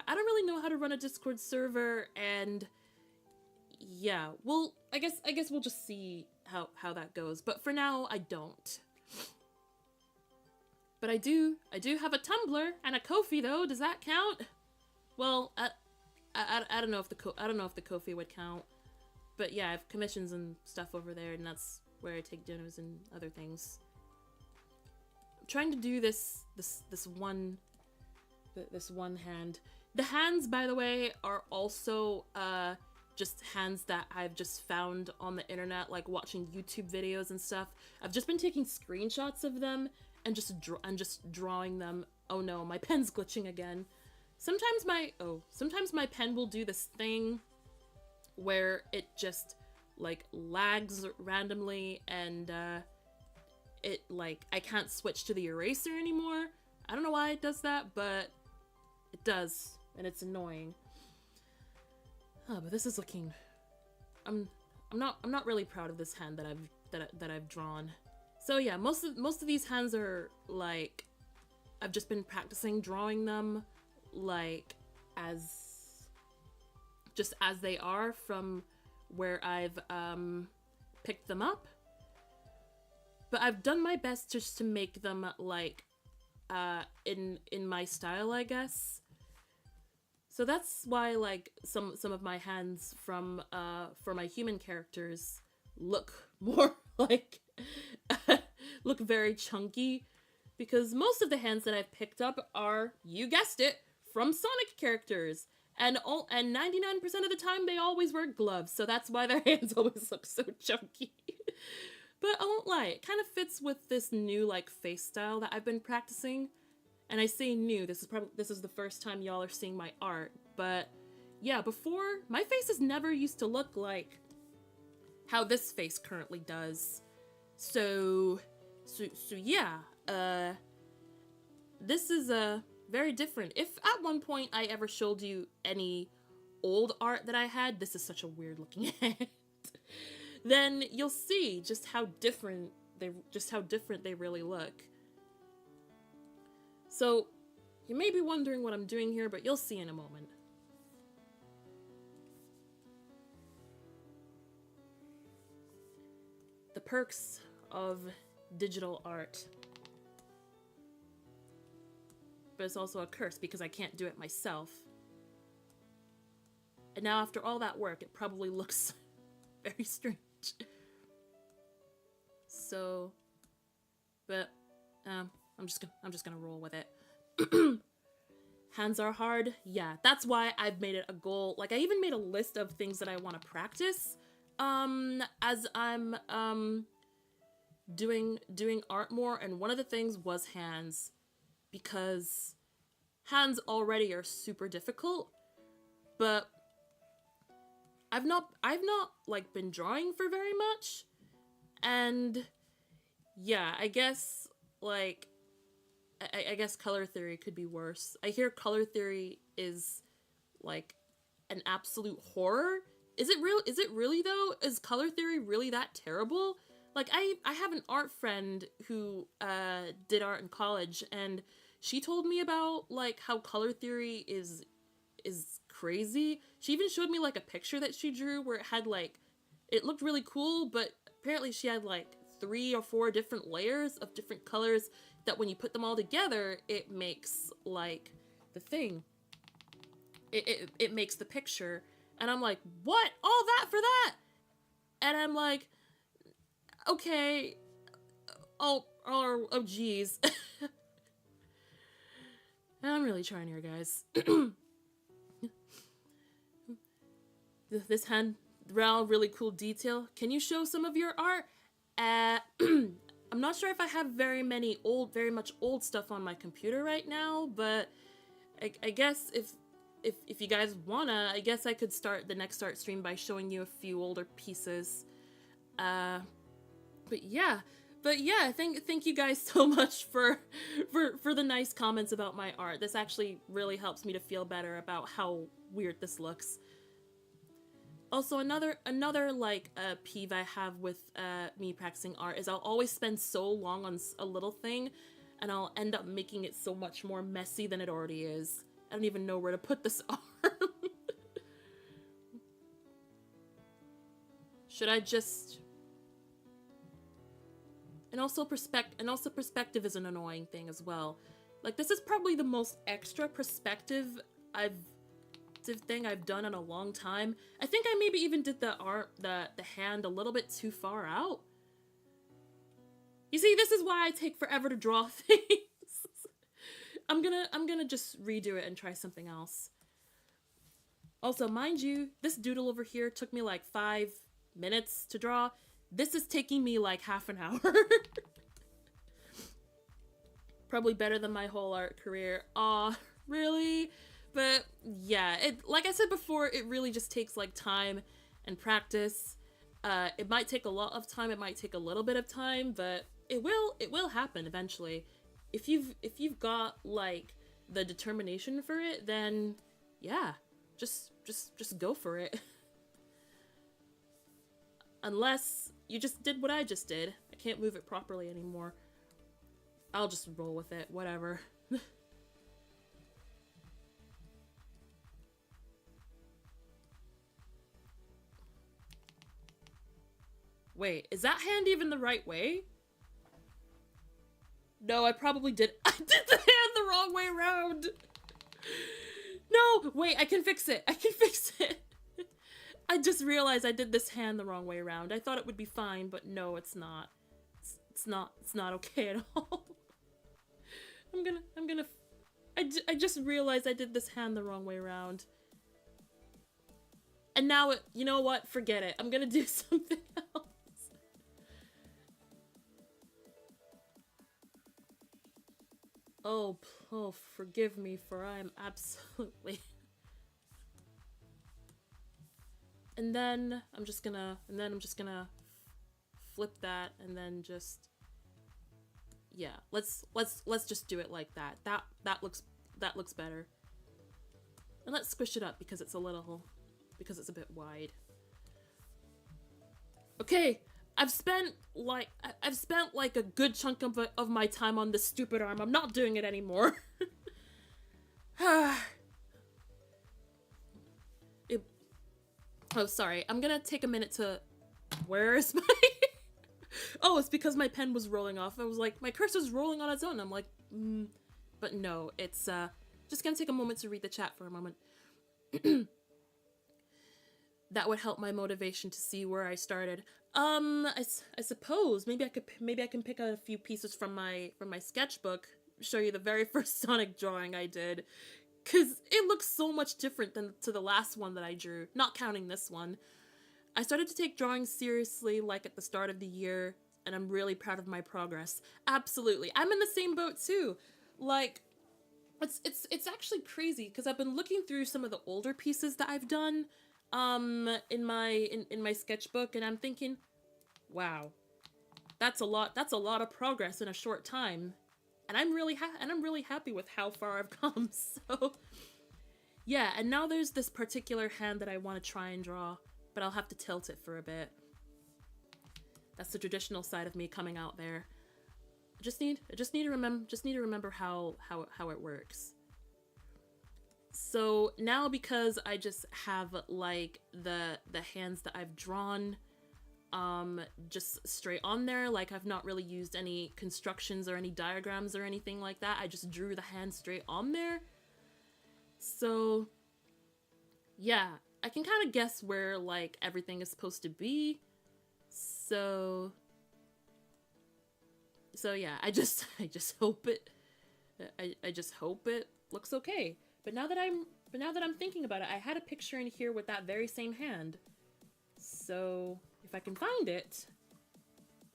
I don't really know how to run a Discord server, and yeah, well, I guess we'll just see how that goes. But for now, I don't. But I do have a Tumblr and a Ko-fi, though. Does that count? Well, I don't know if the Ko-fi would count. But yeah, I have commissions and stuff over there, and that's where I take dinners and other things. I'm trying to do this one hand. The hands, by the way, are also just hands that I've just found on the internet, like watching YouTube videos and stuff. I've just been taking screenshots of them and just drawing them. Oh no, my pen's glitching again. Sometimes my pen will do this thing where it just like lags randomly, and it like I can't switch to the eraser anymore. I don't know why it does that, but it does, and it's annoying. Oh, but this is looking. I'm not really proud of this hand that I've drawn. So yeah, most of these hands are like I've just been practicing drawing them like just as they are from where I've picked them up. But I've done my best just to make them like in my style, I guess. So that's why like some of my hands from for my human characters look more like look very chunky, because most of the hands that I've picked up are, you guessed it, from Sonic characters. And 99% of the time they always wear gloves, so that's why their hands always look so chunky. But I won't lie, it kind of fits with this new like face style that I've been practicing. And I say new, this is the first time y'all are seeing my art, but yeah, before, my faces never used to look like how this face currently does. So yeah, this is very different. If at one point I ever showed you any old art that I had, this is such a weird looking hand, then you'll see just how different they really look. So you may be wondering what I'm doing here, but you'll see in a moment. The perks of digital art. But it's also a curse because I can't do it myself. And now after all that work, it probably looks very strange. So, but I'm just gonna roll with it. Hands are hard. Yeah, that's why I've made it a goal. Like, I even made a list of things that I want to practice as I'm doing art more, and one of the things was hands, because hands already are super difficult. But I've not like been drawing for very much, and yeah, I guess like I guess color theory could be worse. I hear color theory is like an absolute horror. Is it really though? Is color theory really that terrible? Like, I have an art friend who did art in college, and she told me about like how color theory is crazy. She even showed me like a picture that she drew where it had like, it looked really cool, but apparently she had like 3 or 4 different layers of different colors that when you put them all together, it makes like the thing. It makes the picture. And I'm like, what? All that for that? And I'm like, okay. Oh geez. I'm really trying here, guys. This hand, really cool detail. Can you show some of your art? I'm not sure if I have very much old stuff on my computer right now, but I guess if you guys wanna, I guess I could start the next art stream by showing you a few older pieces. But yeah, thank you guys so much for the nice comments about my art. This actually really helps me to feel better about how weird this looks. Also, another like peeve I have with me practicing art is I'll always spend so long on a little thing, and I'll end up making it so much more messy than it already is. I don't even know where to put this arm. Should I just? And also perspective is an annoying thing as well. Like, this is probably the most extra perspective thing I've done in a long time. I think I maybe even did the hand a little bit too far out. You see, this is why I take forever to draw things. I'm gonna just redo it and try something else. Also, mind you, this doodle over here took me like 5 minutes to draw. This is taking me like half an hour. Probably better than my whole art career. Aw, really? But yeah, like I said before, it really just takes like time and practice. It might take a lot of time, it might take a little bit of time, but it will happen eventually. If you've got like the determination for it, then yeah, just go for it. Unless you just did what I just did. I can't move it properly anymore. I'll just roll with it, whatever. Wait, is that hand even the right way? No, I probably did. I did the hand the wrong way around. No, wait, I can fix it. I can fix it. I just realized I did this hand the wrong way around. I thought it would be fine, but no, it's not. It's not okay at all. I just realized I did this hand the wrong way around. And now you know what? Forget it. I'm gonna do something else. Oh, forgive me, for I am absolutely... And then I'm just gonna flip that, and then just... Yeah, let's just do it like that. That looks better. And let's squish it up because it's a bit wide. Okay, I've spent like a good chunk of my time on this stupid arm. I'm not doing it anymore. Oh, sorry. I'm gonna take a minute to... Where is my... Oh, it's because my pen was rolling off. I was like, my cursor's rolling on its own. I'm like, But no, it's just gonna take a moment to read the chat for a moment. That would help my motivation to see where I started. I suppose maybe I can pick out a few pieces from my sketchbook, show you the very first Sonic drawing I did, cause it looks so much different than to the last one that I drew, not counting this one. I started to take drawing seriously like at the start of the year, and I'm really proud of my progress. Absolutely, I'm in the same boat too. Like, it's actually crazy because I've been looking through some of the older pieces that I've done in my sketchbook, and I'm thinking, wow, that's a lot of progress in a short time, and I'm really happy with how far I've come. So yeah, and now there's this particular hand that I want to try and draw, but I'll have to tilt it for a bit. That's the traditional side of me coming out there. I just need to remember how it works. So now, because I just have like the hands that I've drawn just straight on there, like I've not really used any constructions or any diagrams or anything like that. I just drew the hand straight on there. So yeah, I can kind of guess where like everything is supposed to be. So yeah, I just hope it looks okay. But now that I'm thinking about it, I had a picture in here with that very same hand. So if I can find it.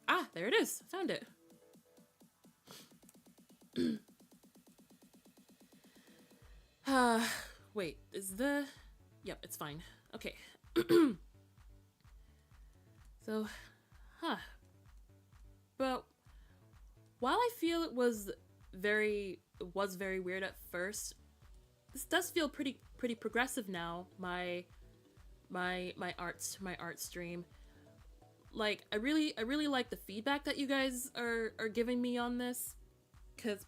Ah, there it is. I found it. Uh, wait, is the... Yep, it's fine. Okay. So, huh. But while I feel it was very weird at first, this does feel pretty progressive now. My art stream. Like I really like the feedback that you guys are giving me on this, cuz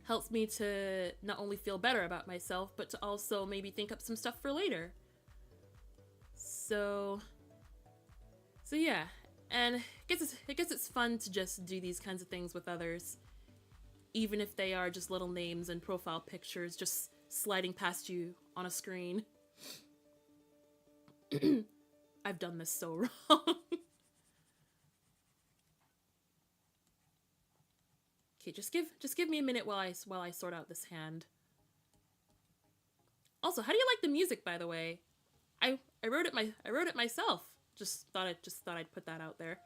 helps me to not only feel better about myself, but to also maybe think up some stuff for later. So yeah, and I guess it's fun to just do these kinds of things with others, even if they are just little names and profile pictures just sliding past you on a screen. I've done this so wrong. Okay, just give me a minute while I sort out this hand. Also, how do you like the music, by the way? I wrote it myself. Just thought I'd put that out there.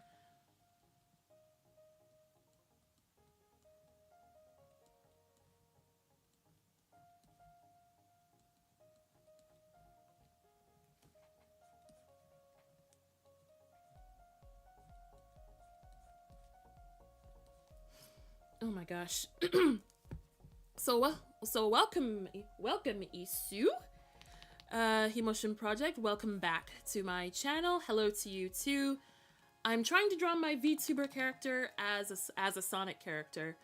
Oh my gosh. So welcome Isu. Himotion Project, welcome back to my channel. Hello to you too. I'm trying to draw my VTuber character as a Sonic character.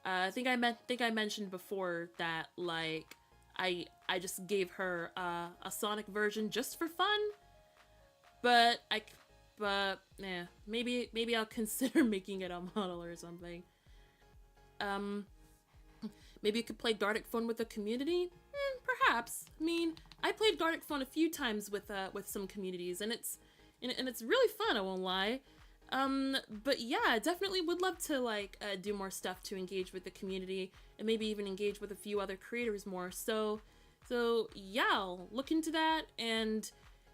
I think I mentioned before that like I just gave her a Sonic version just for fun, but yeah, maybe I'll consider making it a model or something. Um, Maybe you could play Gartic Phone with the community. Perhaps. I mean, I played Gartic Phone a few times with some communities, and it's really fun. I won't lie. But yeah, definitely would love to like do more stuff to engage with the community and maybe even engage with a few other creators more. So yeah, I'll look into that, and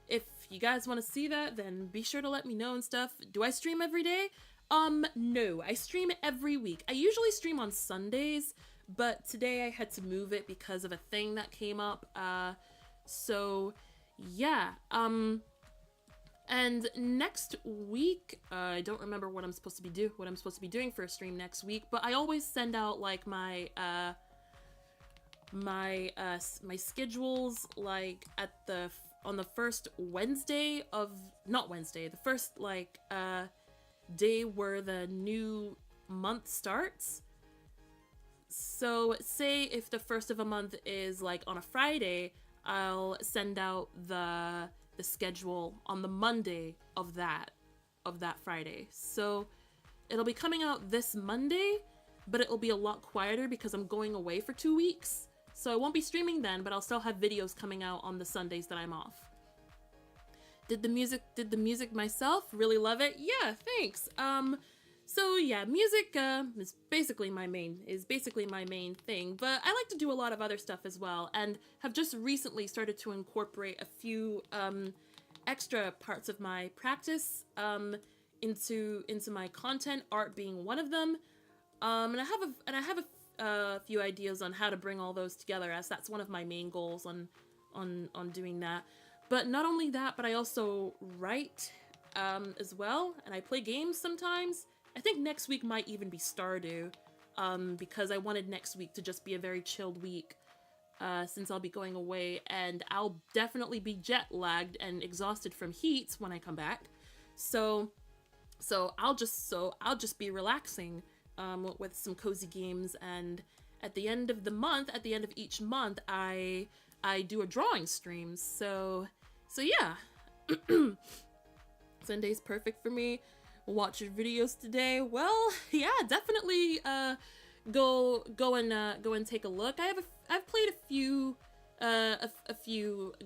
if you guys want to see that, then be sure to let me know and stuff. Do I stream every day? No, I stream every week. I usually stream on Sundays, but today I had to move it because of a thing that came up. So yeah, and next week, I don't remember what I'm supposed to be doing for a stream next week, but I always send out like my schedules like on the first Wednesday of, not Wednesday, the first like day where the new month starts. So say if the first of a month is like on a Friday, I'll send out the schedule on the Monday of that Friday. So it'll be coming out this Monday, but it will be a lot quieter because I'm going away for 2 weeks. So I won't be streaming then, but I'll still have videos coming out on the Sundays that I'm off. Did the music myself. Really love it. Yeah, thanks. So yeah, music is basically my main thing, but I like to do a lot of other stuff as well, and have just recently started to incorporate a few extra parts of my practice into my content, art being one of them. And I have a few ideas on how to bring all those together, as that's one of my main goals on doing that. But not only that, but I also write as well, and I play games sometimes. I think next week might even be Stardew, because I wanted next week to just be a very chilled week, since I'll be going away, and I'll definitely be jet lagged and exhausted from heat when I come back. So I'll just be relaxing with some cozy games, and at the end of each month, I do a drawing stream. So yeah. Sunday's perfect for me. Watch your videos today. Well, yeah, definitely go and take a look. I've played a few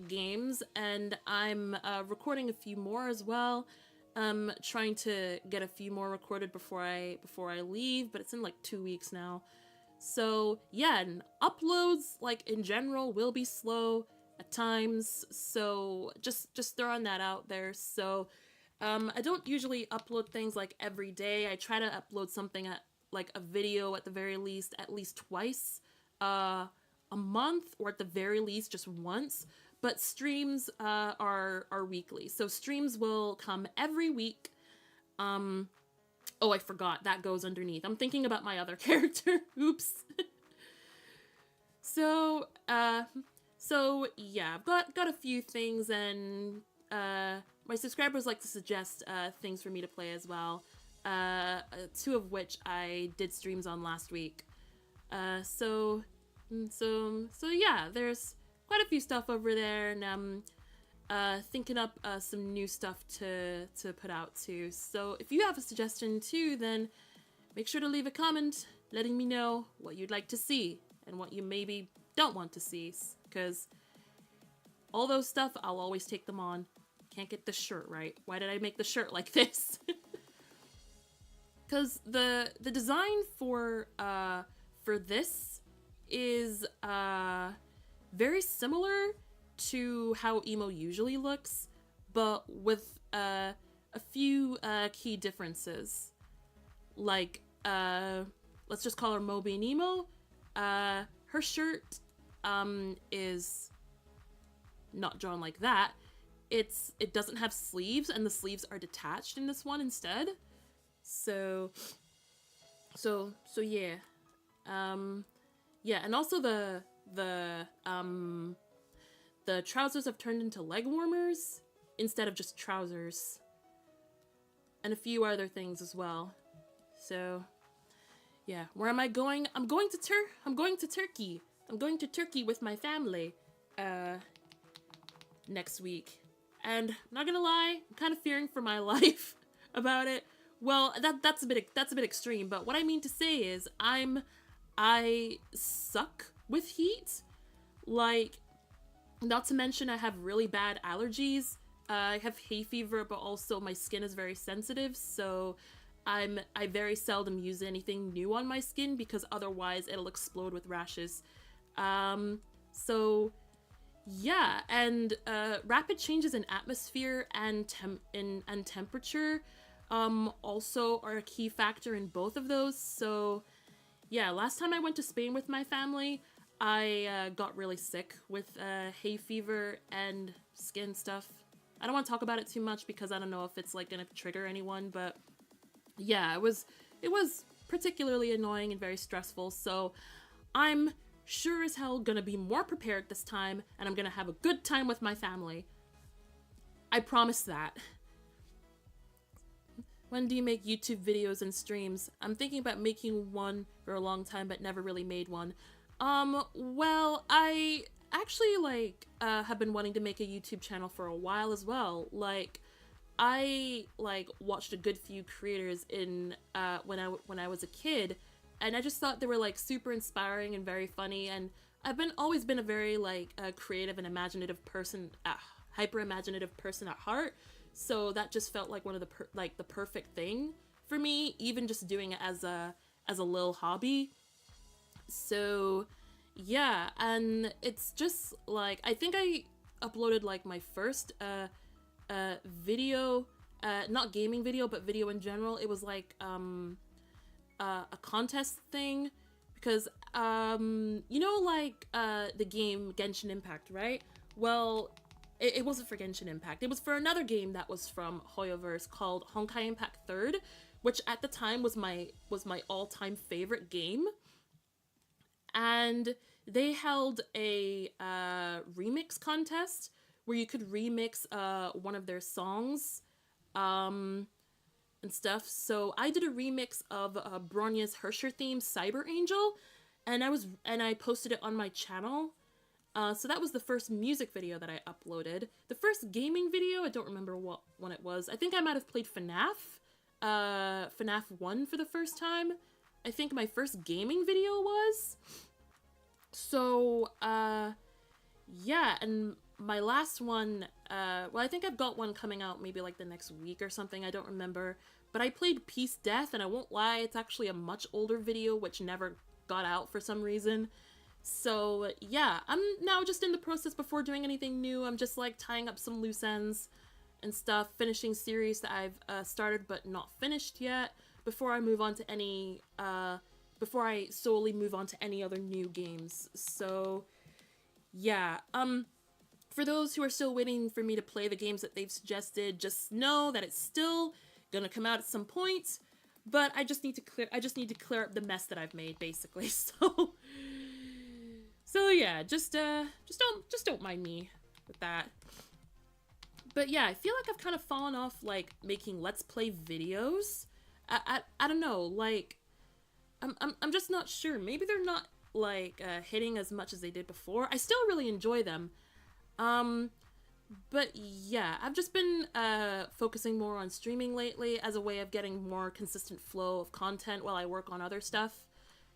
games, and I'm recording a few more as well. Trying to get a few more recorded before I leave, but it's in like 2 weeks now. So yeah, and uploads like in general will be slow at times, so just throwing that out there. So I don't usually upload things like every day. I try to upload something like a video at the very least, at least twice a month, or at the very least just once. But streams are weekly. So streams will come every week. Oh, I forgot. That goes underneath. I'm thinking about my other character. Oops. So yeah, I've got a few things, and my subscribers like to suggest things for me to play as well. Two of which I did streams on last week. So yeah, there's quite a few stuff over there, and I'm thinking up some new stuff to put out too. So if you have a suggestion too, then make sure to leave a comment letting me know what you'd like to see and what you maybe don't want to see, because all those stuff, I'll always take them on. Can't get the shirt right. Why did I make the shirt like this? Because the design for this is very similar to how emo usually looks, but with a few key differences. Like, let's just call her Moby and Emo. Her shirt is not drawn like that. It doesn't have sleeves, and the sleeves are detached in this one instead. So yeah. Yeah, and also the trousers have turned into leg warmers instead of just trousers. And a few other things as well. So yeah, where am I going? I'm going to Turkey. I'm going to Turkey with my family next week. And I'm not gonna lie, I'm kind of fearing for my life about it. Well, that's a bit extreme, but what I mean to say is I suck with heat. Like, not to mention I have really bad allergies. I have hay fever, but also my skin is very sensitive, so I very seldom use anything new on my skin because otherwise it'll explode with rashes. So yeah, and rapid changes in atmosphere and temperature also are a key factor in both of those. So yeah, last time I went to Spain with my family, I got really sick with hay fever and skin stuff. I don't want to talk about it too much because I don't know if it's like gonna trigger anyone, but yeah, it was particularly annoying and very stressful. So I'm sure as hell gonna be more prepared this time, and I'm gonna have a good time with my family. I promise that. When do you make YouTube videos and streams? I'm thinking about making one for a long time, but never really made one. Well, I actually, like, have been wanting to make a YouTube channel for a while as well. Like, I, like, watched a good few creators in, when I was a kid, and I just thought they were, like, super inspiring and very funny, and I've always been a very, like, creative and imaginative person, hyper-imaginative person at heart, so that just felt like one of the perfect thing for me, even just doing it as a little hobby. So yeah, and it's just like, I think I uploaded like my first video, not gaming video, but video in general. It was like a contest thing, because you know, like the game Genshin Impact, right? Well, it wasn't for Genshin Impact. It was for another game that was from Hoyoverse called Honkai Impact 3rd, which at the time was my all-time favorite game. And they held a remix contest where you could remix one of their songs and stuff. So I did a remix of Bronya's Hersher theme, Cyber Angel, and I posted it on my channel. So that was the first music video that I uploaded. The first gaming video, I don't remember what one it was. I think I might have played FNAF 1 for the first time. I think my first gaming video was. So, yeah, and my last one, well, I think I've got one coming out maybe like the next week or something, I don't remember. But I played Peace Death, and I won't lie, it's actually a much older video, which never got out for some reason. So, yeah, I'm now just in the process before doing anything new. I'm just, like, tying up some loose ends and stuff, finishing series that I've started but not finished yet. before I move on to any before I solely move on to any other new games. So yeah, for those who are still waiting for me to play the games that they've suggested, just know that it's still gonna come out at some point. But I just need to clear up the mess that I've made, basically. So yeah, just don't mind me with that. But yeah, I feel like I've kind of fallen off like making Let's Play videos. I don't know, like I'm just not sure. Maybe they're not like hitting as much as they did before. I still really enjoy them. But yeah, I've just been focusing more on streaming lately as a way of getting more consistent flow of content while I work on other stuff.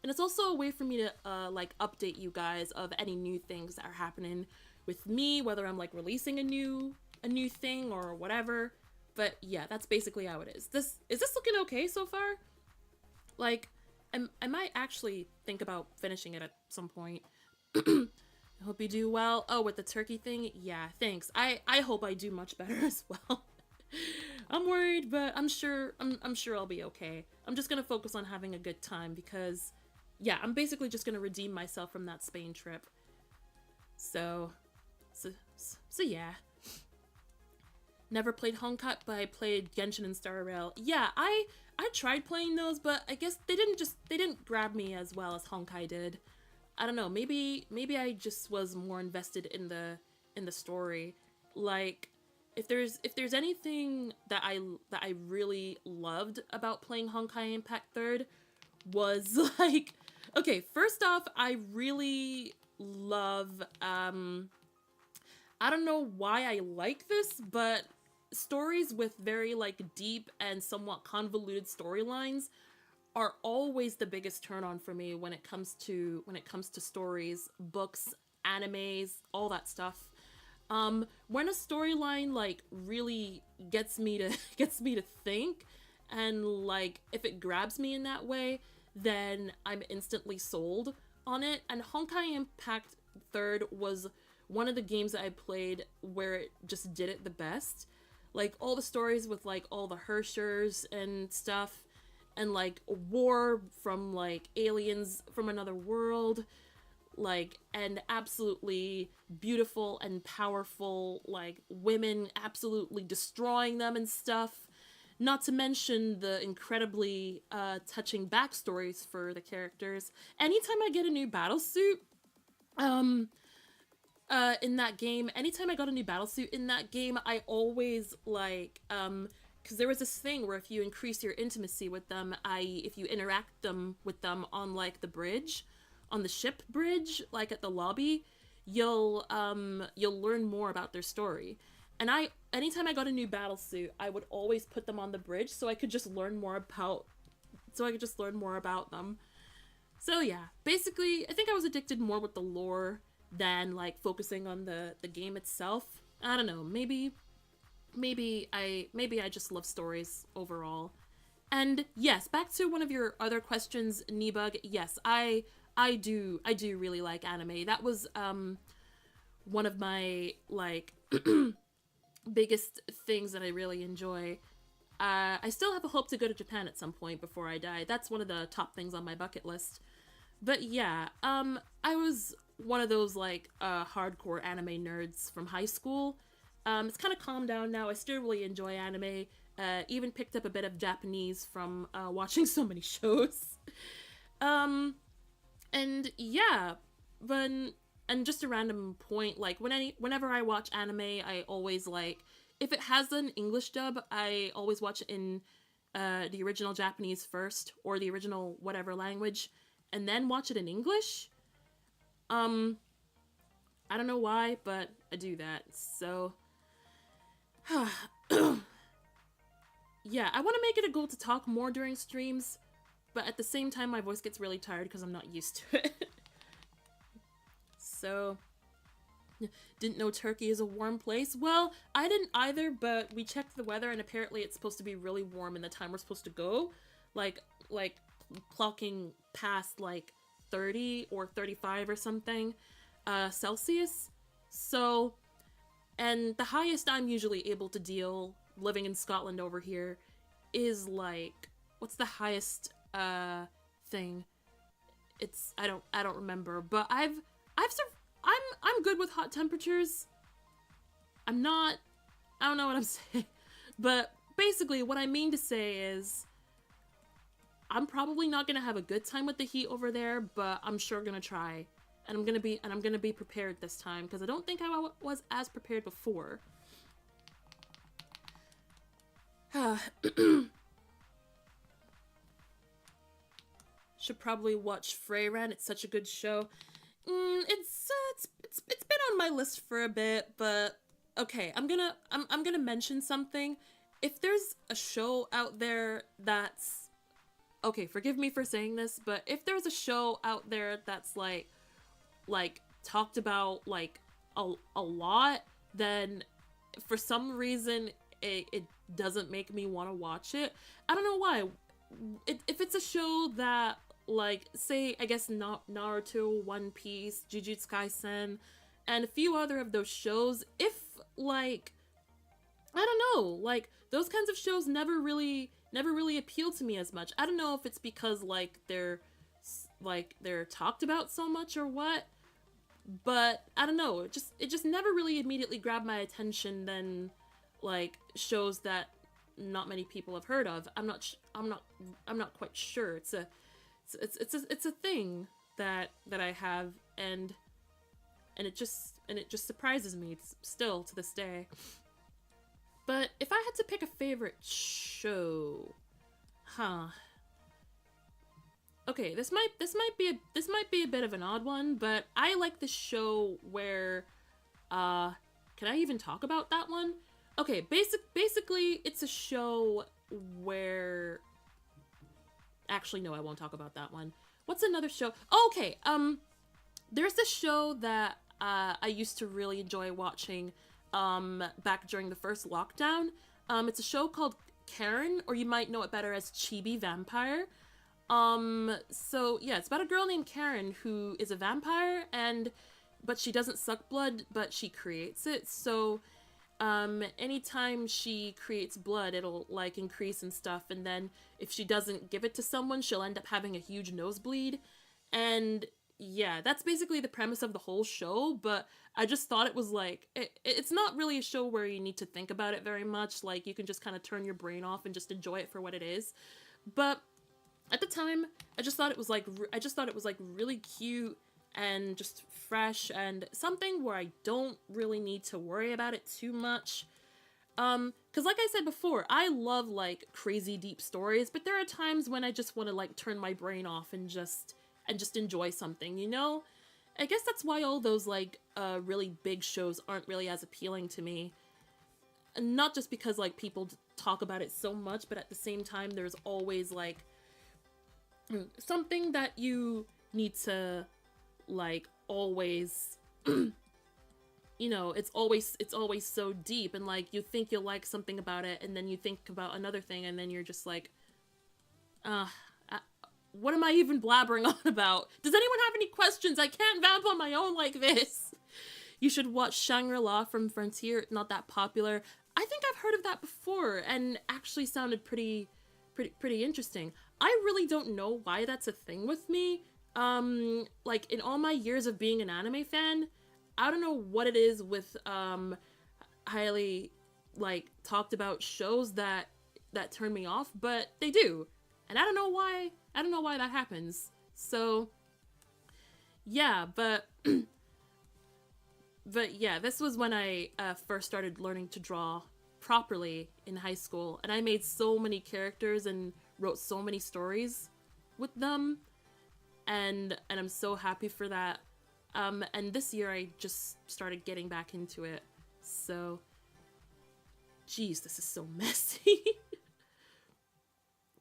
And it's also a way for me to like update you guys of any new things that are happening with me, whether I'm like releasing a new thing or whatever. But yeah, that's basically how it is. Is this looking okay so far? Like, I might actually think about finishing it at some point. I hope you do well. Oh, with the turkey thing? Yeah, thanks. I hope I do much better as well. I'm worried, but I'm sure I'll be okay. I'm just gonna focus on having a good time because, yeah, I'm basically just gonna redeem myself from that Spain trip. So yeah. Never played Honkai, but I played Genshin and Star Rail. Yeah, I tried playing those, but I guess they didn't grab me as well as Honkai did. I don't know, maybe I just was more invested in the story. Like, if there's anything that I really loved about playing Honkai Impact 3rd was like, okay, first off, I really love I don't know why I like this, but stories with very like deep and somewhat convoluted storylines are always the biggest turn on for me when it comes to stories, books, animes, all that stuff. When a storyline like really gets me to think, and like if it grabs me in that way, then I'm instantly sold on it. And Honkai Impact 3rd was one of the games that I played where it just did it the best. Like all the stories with like all the Hershers and stuff, and like a war from like aliens from another world, like, and absolutely beautiful and powerful like women absolutely destroying them and stuff. Not to mention the incredibly touching backstories for the characters. Anytime I get a new battlesuit, in that game, anytime I got a new battlesuit in that game, I always like, because there was this thing where if you increase your intimacy with them, if you interact with them on like the bridge, on the ship bridge, like at the lobby, you'll learn more about their story. And anytime I got a new battlesuit, I would always put them on the bridge so I could just learn more about them. So yeah, basically, I think I was addicted more with the lore than like focusing on the game itself. I don't know, maybe I just love stories overall. And yes, back to one of your other questions, Nebug. Yes, I do really like anime. That was one of my like biggest things that I really enjoy. I still have a hope to go to Japan at some point before I die. That's one of the top things on my bucket list. But yeah, I was one of those like hardcore anime nerds from high school. It's kind of calmed down now. I still really enjoy anime. Even picked up a bit of Japanese from watching so many shows. And yeah, and just a random point, like whenever I watch anime, I always like, if it has an English dub, I always watch it in the original Japanese first, or the original whatever language, and then watch it in English. I don't know why, but I do that. So yeah, I want to make it a goal to talk more during streams, but at the same time my voice gets really tired because I'm not used to it. So, didn't know Turkey is a warm place. Well, I didn't either, but we checked the weather and apparently it's supposed to be really warm in the time we're supposed to go. Like clocking past like 30 or 35 or something Celsius. So, and the highest I'm usually able to deal living in Scotland over here is like, what's the highest thing? It's I don't remember, but I'm good with hot temperatures. I don't know what I'm saying. But basically what I mean to say is I'm probably not going to have a good time with the heat over there, but I'm sure going to try. And I'm going to be prepared this time because I don't think I was as prepared before. Should probably watch Freyran. It's such a good show. It's been on my list for a bit, but okay, I'm gonna mention something. If there's a show out there that's okay, forgive me for saying this, but if there's a show out there that's like talked about like a lot, then for some reason it doesn't make me want to watch it. I don't know why. If it's a show that like, say, I guess Naruto, One Piece, Jujutsu Kaisen, and a few other of those shows, if like, I don't know, like those kinds of shows never really appeal to me as much. I don't know if it's because like they're talked about so much or what, but I don't know. It just never really immediately grabbed my attention than like shows that not many people have heard of. I'm not quite sure. It's a thing that I have, and it just surprises me still to this day. But if I had to pick a favorite show, okay, this might be a bit of an odd one, but I like the show where can I even talk about that one? Okay, basically it's a show where actually no, I won't talk about that one. What's another show? Oh, okay, there's this show that I used to really enjoy watching back during the first lockdown. It's a show called Karen, or you might know it better as Chibi Vampire. So yeah, it's about a girl named Karen who is a vampire, but she doesn't suck blood, but she creates it. So anytime she creates blood, it'll like increase and stuff, and then if she doesn't give it to someone, she'll end up having a huge nosebleed. And yeah, that's basically the premise of the whole show, but I just thought it was like, it's not really a show where you need to think about it very much. Like, you can just kind of turn your brain off and just enjoy it for what it is. But at the time, I just thought it was like really cute and just fresh and something where I don't really need to worry about it too much. Cause like I said before, I love like crazy deep stories, but there are times when I just want to like turn my brain off and just enjoy something, you know? I guess that's why all those like really big shows aren't really as appealing to me. And not just because like people talk about it so much, but at the same time there's always like something that you need to like always you know, it's always so deep, and like you think you'll like something about it, and then you think about another thing, and then you're just like, what am I even blabbering on about? Does anyone have any questions? I can't vamp on my own like this. You should watch Shangri-La from Frontier. It's not that popular. I think I've heard of that before, and actually sounded pretty interesting. I really don't know why that's a thing with me. Like in all my years of being an anime fan, I don't know what it is with highly like talked about shows that turn me off, but they do. And I don't know why that happens. So yeah, but yeah, this was when I first started learning to draw properly in high school, and I made so many characters and wrote so many stories with them, and I'm so happy for that. And this year I just started getting back into it. So, geez, this is so messy.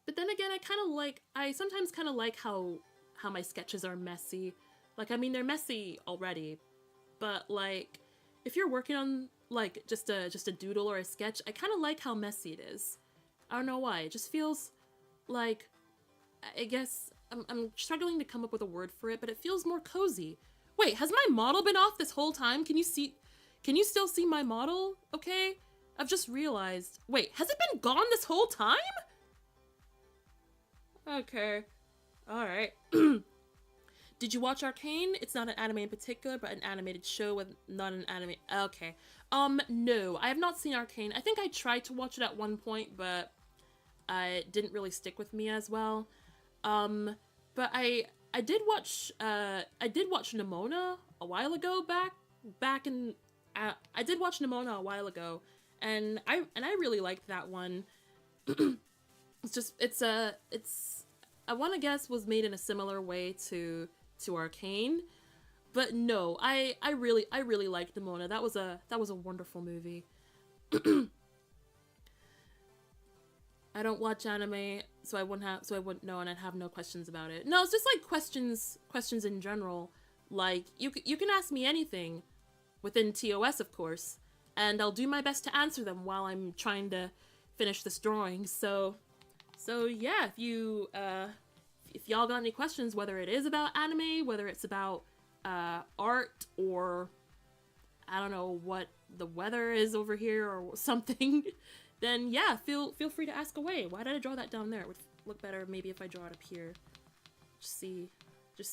But then again, I sometimes kind of like how my sketches are messy. Like, I mean, they're messy already, but like, if you're working on like just a doodle or a sketch, I kind of like how messy it is. I don't know why. It just feels like, I guess I'm struggling to come up with a word for it, but it feels more cozy. Wait, has my model been off this whole time? Can you still see my model? Okay, I've just realized. Wait, has it been gone this whole time? Okay. All right. Did you watch Arcane? It's not an anime in particular, but an animated show with not an anime. Okay. No, I have not seen Arcane. I think I tried to watch it at one point, but it didn't really stick with me as well. Um, but I did watch Nimona a while ago back in I did watch Nimona a while ago, and I really liked that one. It's I want to guess was made in a similar way to Arcane, but no, I really liked Nimona. That was a wonderful movie. I don't watch anime, so I wouldn't know, and I'd have no questions about it. No, it's just like questions in general. Like you can ask me anything within TOS, of course, and I'll do my best to answer them while I'm trying to finish this drawing. So yeah, if y'all got any questions, whether it is about anime, whether it's about art, or I don't know what the weather is over here or something, then yeah, feel free to ask away. Why did I draw that down there? It would look better maybe if I draw it up here. Just see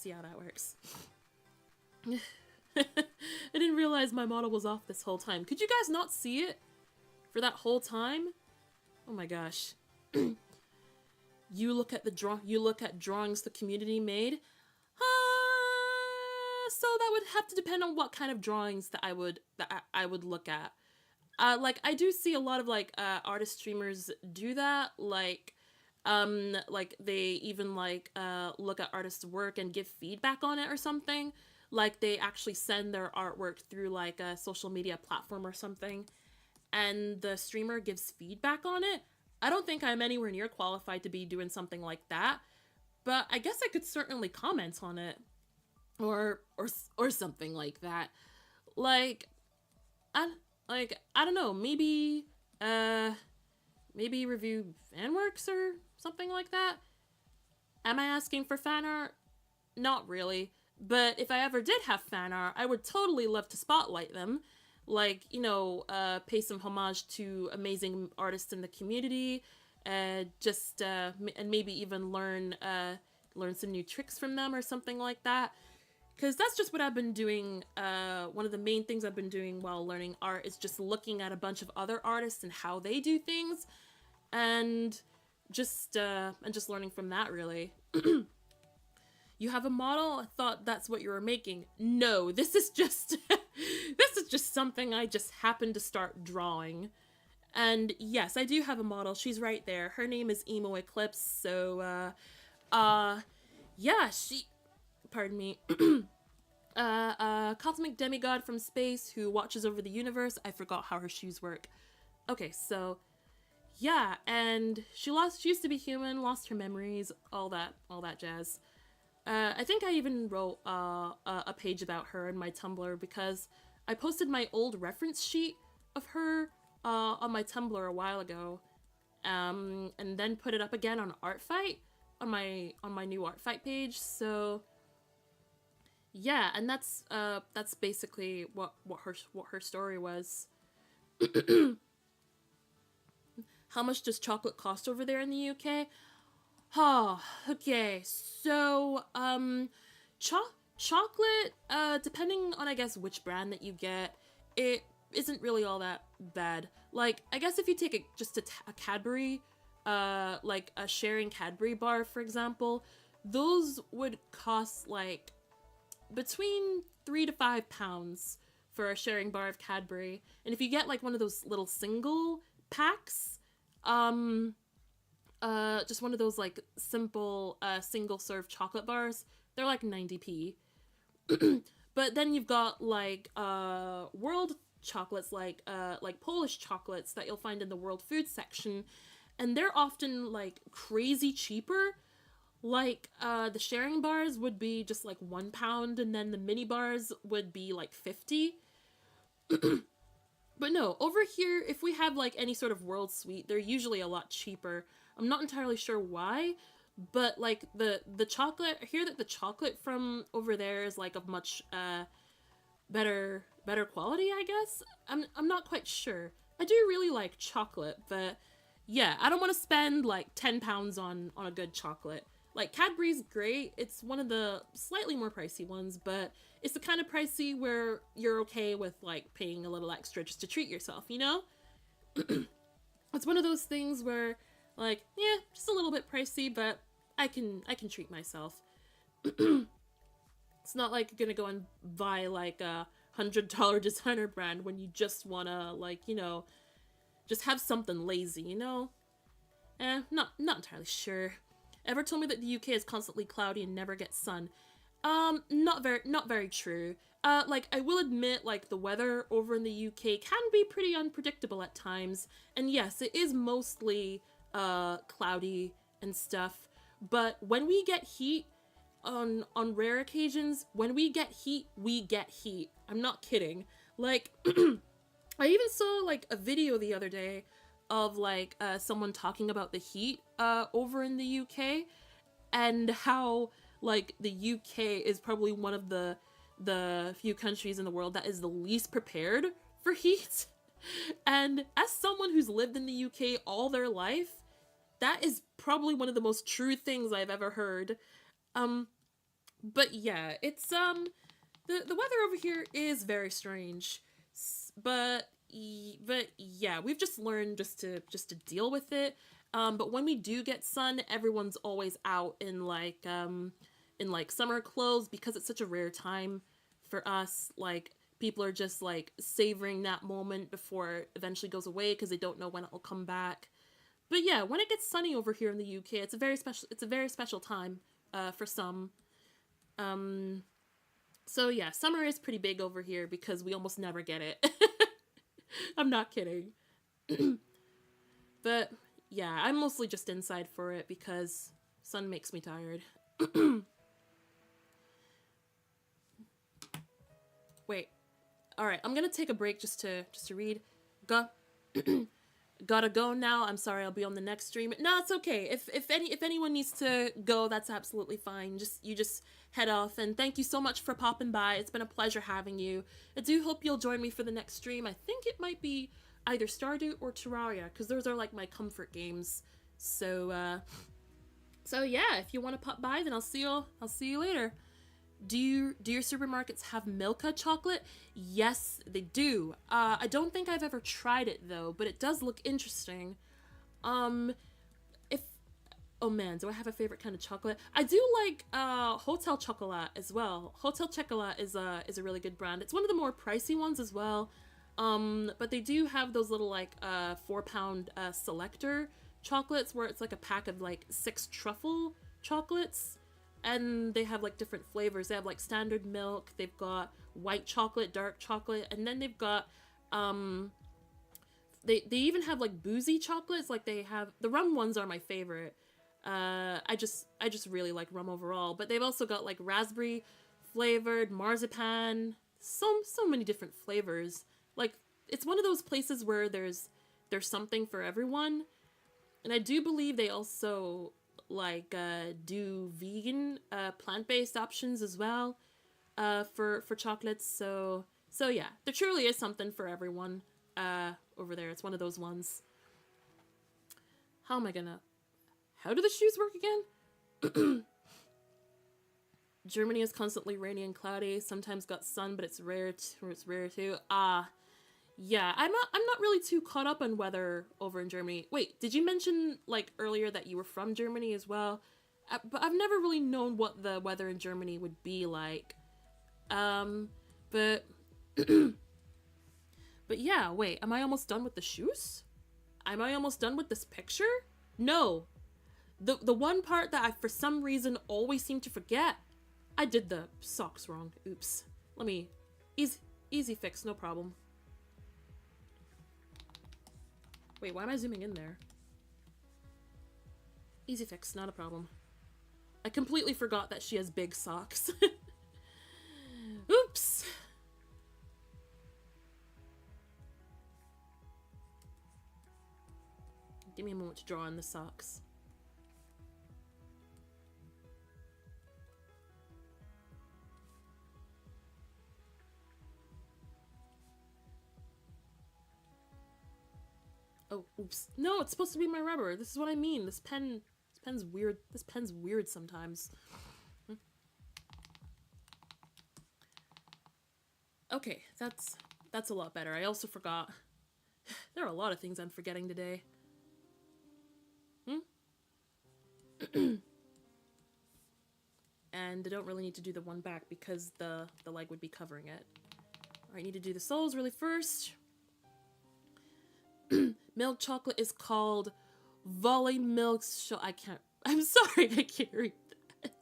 how that works. I didn't realize my model was off this whole time. Could you guys not see it for that whole time? Oh my gosh. You look at drawings the community made. So that would have to depend on what kind of drawings that I would look at. Like I do see a lot of like artist streamers do that. Like they even like look at artists' work and give feedback on it or something. Like they actually send their artwork through like a social media platform or something, and the streamer gives feedback on it. I don't think I'm anywhere near qualified to be doing something like that, but I guess I could certainly comment on it, or something like that. Like, I don't know, maybe maybe review fan works or something like that. Am I asking for fan art? Not really. But if I ever did have fan art, I would totally love to spotlight them. Like, pay some homage to amazing artists in the community, and maybe even learn some new tricks from them or something like that. Because that's just what I've been doing. One of the main things I've been doing while learning art is just looking at a bunch of other artists and how they do things, and just learning from that, really. You have a model? I thought that's what you were making. No, this is just this is just something I just happened to start drawing. And yes, I do have a model. She's right there. Her name is Emo Eclipse. So yeah, pardon me. Cosmic demigod from space who watches over the universe. I forgot how her shoes work. Okay, so yeah, and she used to be human, lost her memories, all that jazz. I think I even wrote a page about her in my Tumblr, because I posted my old reference sheet of her on my Tumblr a while ago, and then put it up again on Artfight, on my new Artfight page. So yeah, and that's basically what her story was. How much does chocolate cost over there in the UK? Oh, okay. So, chocolate, depending on, I guess, which brand that you get, it isn't really all that bad. Like, I guess if you take just a Cadbury, like a sharing Cadbury bar, for example, those would cost, like, between £3 to £5 for a sharing bar of Cadbury. And if you get, like, one of those little single packs, just one of those like simple single serve chocolate bars, they're like 90p. But then you've got like world chocolates, like Polish chocolates that you'll find in the world food section, and they're often like crazy cheaper. Like the sharing bars would be just like £1, and then the mini bars would be like 50. But no, over here, if we have like any sort of world sweet, they're usually a lot cheaper. I'm not entirely sure why, but like the chocolate, I hear that the chocolate from over there is like of much better quality, I guess. I'm not quite sure. I do really like chocolate, but yeah, I don't want to spend like 10 pounds on a good chocolate. Like Cadbury's great. It's one of the slightly more pricey ones, but it's the kind of pricey where you're okay with like paying a little extra just to treat yourself, you know? It's one of those things where like, yeah, just a little bit pricey, but I can treat myself. It's not like you're gonna go and buy like a $100 designer brand when you just wanna like, just have something lazy, you know? Not entirely sure. Ever told me that the UK is constantly cloudy and never gets sun? Not very true. Like I will admit, like the weather over in the UK can be pretty unpredictable at times, and yes, it is mostly cloudy and stuff. But when we get heat, on rare occasions, when we get heat, we get heat. I'm not kidding. Like I even saw like a video the other day of like someone talking about the heat over in the UK, and how like the UK is probably one of the few countries in the world that is the least prepared for heat. And as someone who's lived in the UK all their life, that is probably one of the most true things I've ever heard. Um but yeah, it's the weather over here is very strange. But yeah, we've just learned just to deal with it. But when we do get sun, everyone's always out in like summer clothes because it's such a rare time for us. Like people are just like savoring that moment before it eventually goes away because they don't know when it will come back. But yeah, when it gets sunny over here in the UK, it's a very special time for some. Um so yeah, summer is pretty big over here because we almost never get it. I'm not kidding. But yeah, I'm mostly just inside for it because sun makes me tired. Wait. All right, I'm going to take a break just to read. Go Gotta go now. I'm sorry, I'll be on the next stream. No, it's okay. If anyone needs to go, that's absolutely fine. You just head off, and thank you so much for popping by. It's been a pleasure having you. I do hope you'll join me for the next stream. I think it might be either Stardew or Terraria, because those are like my comfort games. So yeah, if you want to pop by, then I'll see you later. Do your supermarkets have Milka chocolate? Yes, they do. I don't think I've ever tried it though, but it does look interesting. If Oh man, do I have a favorite kind of chocolate? I do like Hotel Chocolat as well. Hotel Chocolat is a really good brand. It's one of the more pricey ones as well. But they do have those little like 4-pound selector chocolates where it's like a pack of like 6 truffle chocolates, and they have like different flavors. They have like standard milk, they've got white chocolate, dark chocolate, and then they've got they even have like boozy chocolates. Like they have the rum ones are my favorite. I just really like rum overall, but they've also got like raspberry flavored, marzipan, so many different flavors. Like it's one of those places where there's something for everyone. And I do believe they also like do vegan plant-based options as well for chocolates. So yeah, there truly is something for everyone over there. It's one of those ones. How am I gonna How do the shoes work again? Germany is constantly rainy and cloudy. Sometimes got sun, but it's rare too. Yeah, I'm not really too caught up on weather over in Germany. Wait, did you mention like earlier that you were from Germany as well? But I've never really known what the weather in Germany would be like. But but yeah, wait, am I almost done with the shoes? Am I almost done with this picture? No. The one part that I for some reason always seem to forget, I did the socks wrong. Oops. Let me easy fix, no problem. Wait, why am I zooming in there? Easy fix, not a problem. I completely forgot that she has big socks. Oops. Give me a moment to draw on the socks. Oh, oops. No, it's supposed to be my rubber. This is what I mean. This pen's weird. This pen's weird sometimes. Okay, that's a lot better. I also forgot. There are a lot of things I'm forgetting today. And I don't really need to do the one back because the leg would be covering it. Alright, I need to do the soles really first. Milk chocolate is called Volley Milk I can't, I'm sorry, I can't read that.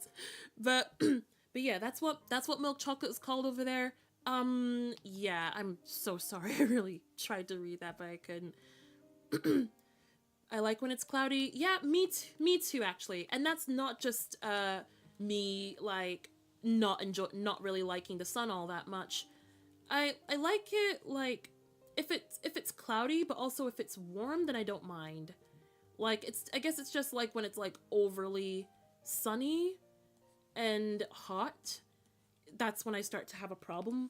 But yeah, that's what milk chocolate is called over there. Yeah, I'm so sorry. I really tried to read that, but I couldn't. I like when it's cloudy. Yeah, me too, actually. And that's not just, me, like, not really liking the sun all that much. I like it, like, if it's cloudy, but also if it's warm, then I don't mind. Like, I guess it's just like when it's like overly sunny and hot, that's when I start to have a problem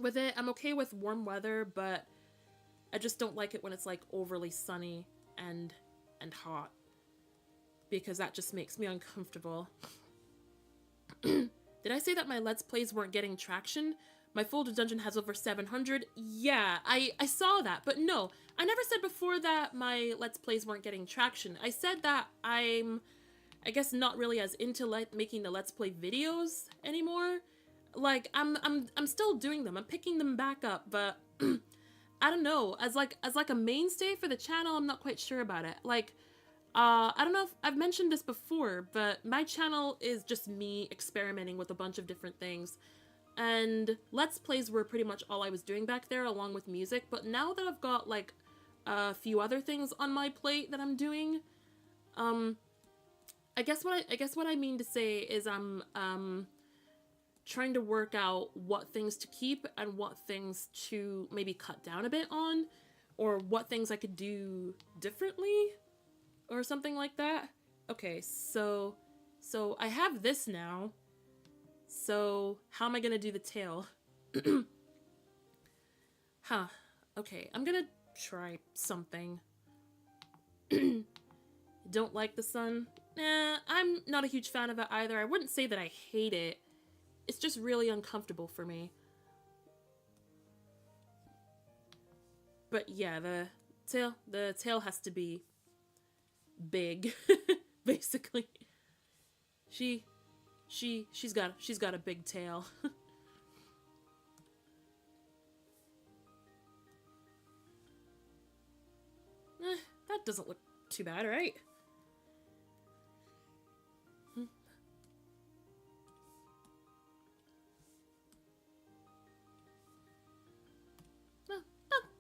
with it. I'm okay with warm weather, but I just don't like it when it's like overly sunny and hot, because that just makes me uncomfortable. Did I say that my Let's Plays weren't getting traction? My Folded Dungeon has over 700. Yeah, I saw that, but no, I never said before that my Let's Plays weren't getting traction. I said that I'm, I guess, not really as into making the Let's Play videos anymore. Like, I'm still doing them. I'm picking them back up, but I don't know. As like a mainstay for the channel, I'm not quite sure about it. Like, I don't know if I've mentioned this before, but my channel is just me experimenting with a bunch of different things. And Let's Plays were pretty much all I was doing back there, along with music. But now that I've got, like, a few other things on my plate that I'm doing, I guess what I mean to say is I'm, trying to work out what things to keep and what things to maybe cut down a bit on, or what things I could do differently, or something like that. Okay, so I have this now. So how am I gonna do the tail? Huh. Okay, I'm gonna try something. Don't like the sun? Nah, I'm not a huge fan of it either. I wouldn't say that I hate it. It's just really uncomfortable for me. But yeah, the tail has to be big, basically. She's got a big tail. That doesn't look too bad, right?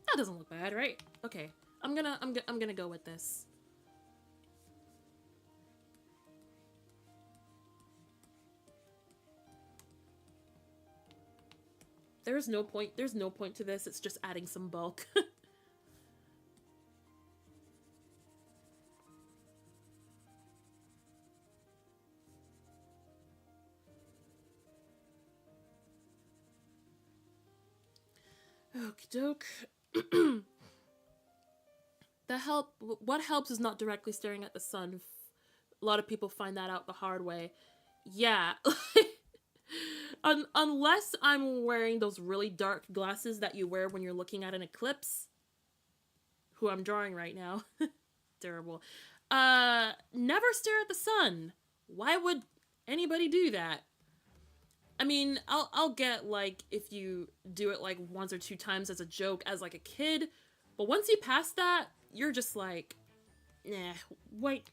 That doesn't look bad, right? Okay, I'm gonna go with this. There's no point to this. It's just adding some bulk. Okie doke. What helps is not directly staring at the sun. A lot of people find that out the hard way. Yeah. Unless I'm wearing those really dark glasses that you wear when you're looking at an eclipse. Who I'm drawing right now. Terrible. Never stare at the sun. Why would anybody do that? I mean, I'll get, like, if you do it, like, once or two times as a joke as, like, a kid, but once you pass that, you're just like, nah, wait,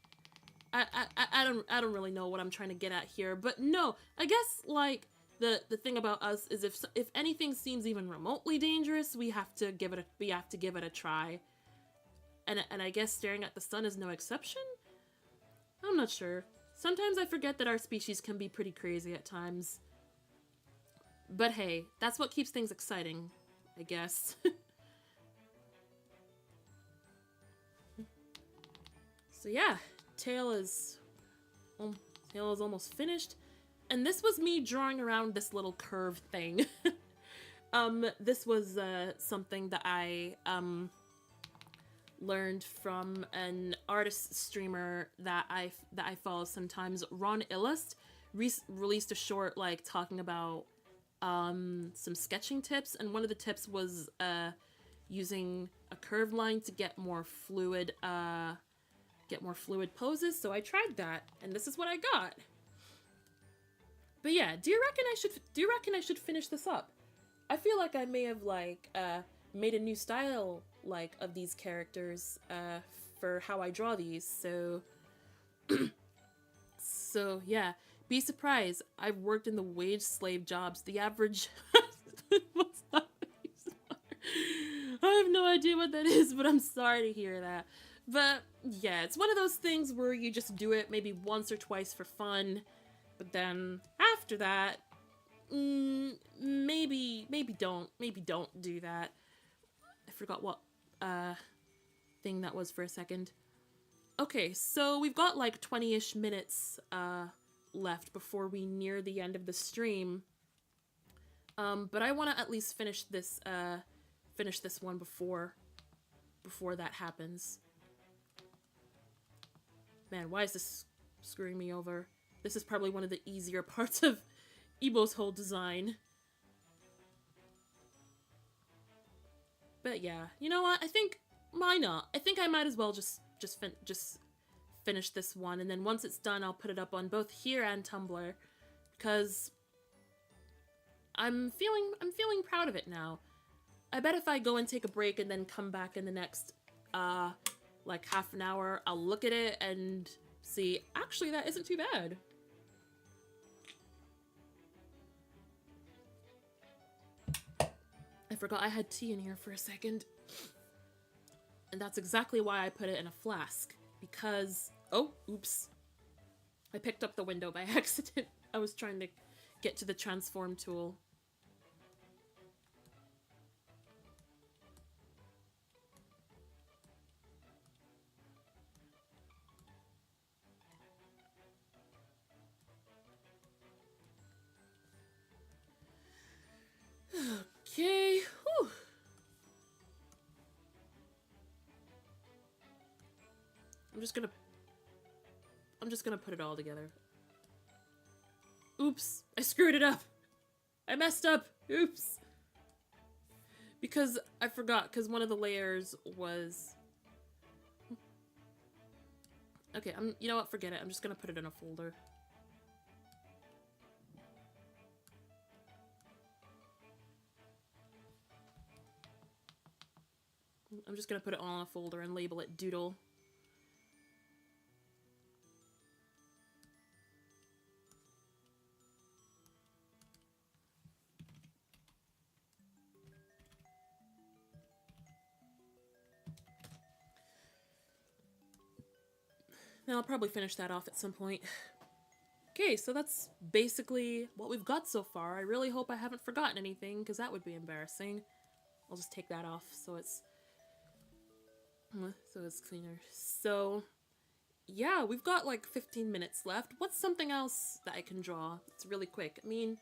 I don't really know what I'm trying to get at here, but no, I guess, like, the thing about us is if anything seems even remotely dangerous, we have to give it a try, and I guess staring at the sun is no exception? I'm not sure. Sometimes I forget that our species can be pretty crazy at times. But hey, that's what keeps things exciting, I guess. So yeah, tail is almost finished. And this was me drawing around this little curve thing. This was something that I learned from an artist streamer that I follow sometimes. Ron Illust released a short like talking about some sketching tips, and one of the tips was using a curved line to get more fluid poses. So I tried that, and this is what I got. But yeah, do you reckon I should finish this up? I feel like I may have like made a new style like of these characters for how I draw these. So so yeah, be surprised. I've worked in the wage slave jobs. The average what's that? I have no idea what that is, but I'm sorry to hear that. But yeah, it's one of those things where you just do it maybe once or twice for fun, but then after that, maybe don't do that. I forgot what thing that was for a second. Okay, so we've got like 20-ish minutes left before we near the end of the stream. But I want to at least finish this one before that happens. Man, why is this screwing me over? This is probably one of the easier parts of Ebo's whole design. But yeah, you know what? I think why not? I think I might as well just finish this one, and then once it's done, I'll put it up on both here and Tumblr, because I'm feeling proud of it now. I bet if I go and take a break and then come back in the next like half an hour, I'll look at it and see, actually that isn't too bad. I forgot I had tea in here for a second. And that's exactly why I put it in a flask. Because, oh, oops. I picked up the window by accident. I was trying to get to the transform tool. Okay, whew. I'm just gonna put it all together. Oops, I screwed it up. I messed up. Oops. Because I forgot, because one of the layers was... Okay, you know what, forget it. I'm just gonna put it in a folder. I'm just gonna put it all in a folder and label it Doodle. Now I'll probably finish that off at some point. Okay, so that's basically what we've got so far. I really hope I haven't forgotten anything, because that would be embarrassing. I'll just take that off so it's cleaner. So yeah, we've got like 15 minutes left. What's something else that I can draw? It's really quick. I mean,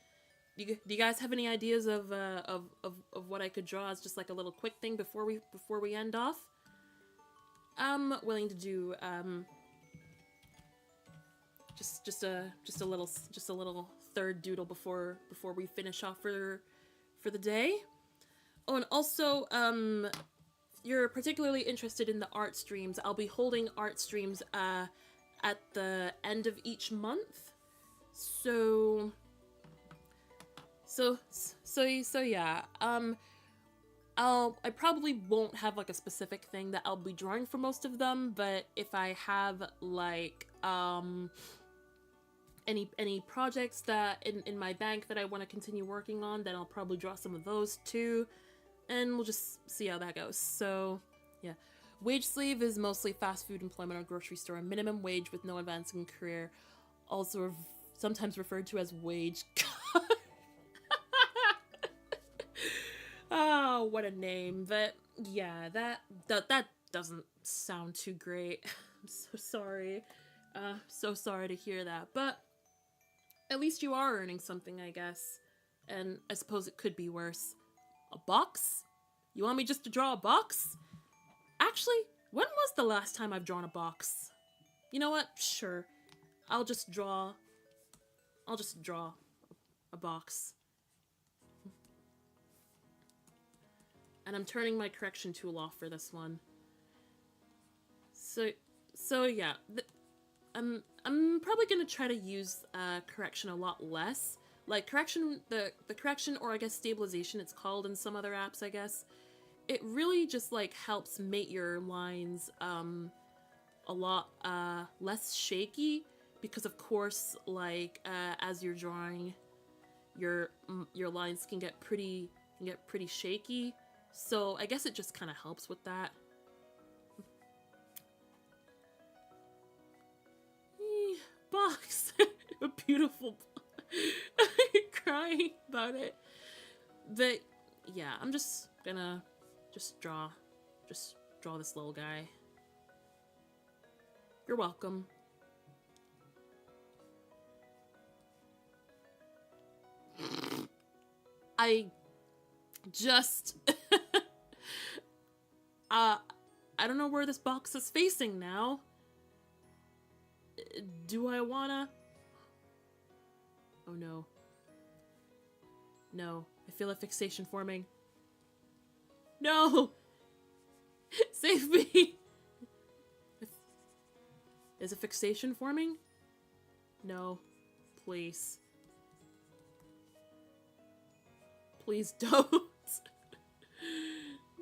do you guys have any ideas of what I could draw as just like a little quick thing before we end off? I'm willing to do just a little third doodle before we finish off for the day. Oh, and also if you're particularly interested in the art streams, I'll be holding art streams at the end of each month. So yeah. I probably won't have like a specific thing that I'll be drawing for most of them, but if I have like any projects that in my bank that I want to continue working on, then I'll probably draw some of those too, and we'll just see how that goes. So yeah, wage slave is mostly fast food employment or grocery store, minimum wage with no advancing career, also sometimes referred to as wage. Oh, what a name. But yeah, that doesn't sound too great. I'm so sorry. So sorry to hear that. But at least you are earning something, I guess. And I suppose it could be worse. A box? You want me just to draw a box? Actually, When was the last time I've drawn a box? You know what? Sure. I'll just draw a box. And I'm turning my correction tool off for this one. So yeah, I'm probably gonna try to use correction a lot less. Like correction, the correction, or I guess stabilization it's called in some other apps, I guess. It really just like helps make your lines a lot less shaky, because of course like as you're drawing, your lines can get pretty shaky. So I guess it just kind of helps with that. Box. A beautiful crying about it. But yeah, I'm just gonna draw this little guy. You're welcome. I just I don't know where this box is facing now. Do I wanna? Oh no. No, I feel a fixation forming. No! Save me! Is a fixation forming? No. Please. Please don't.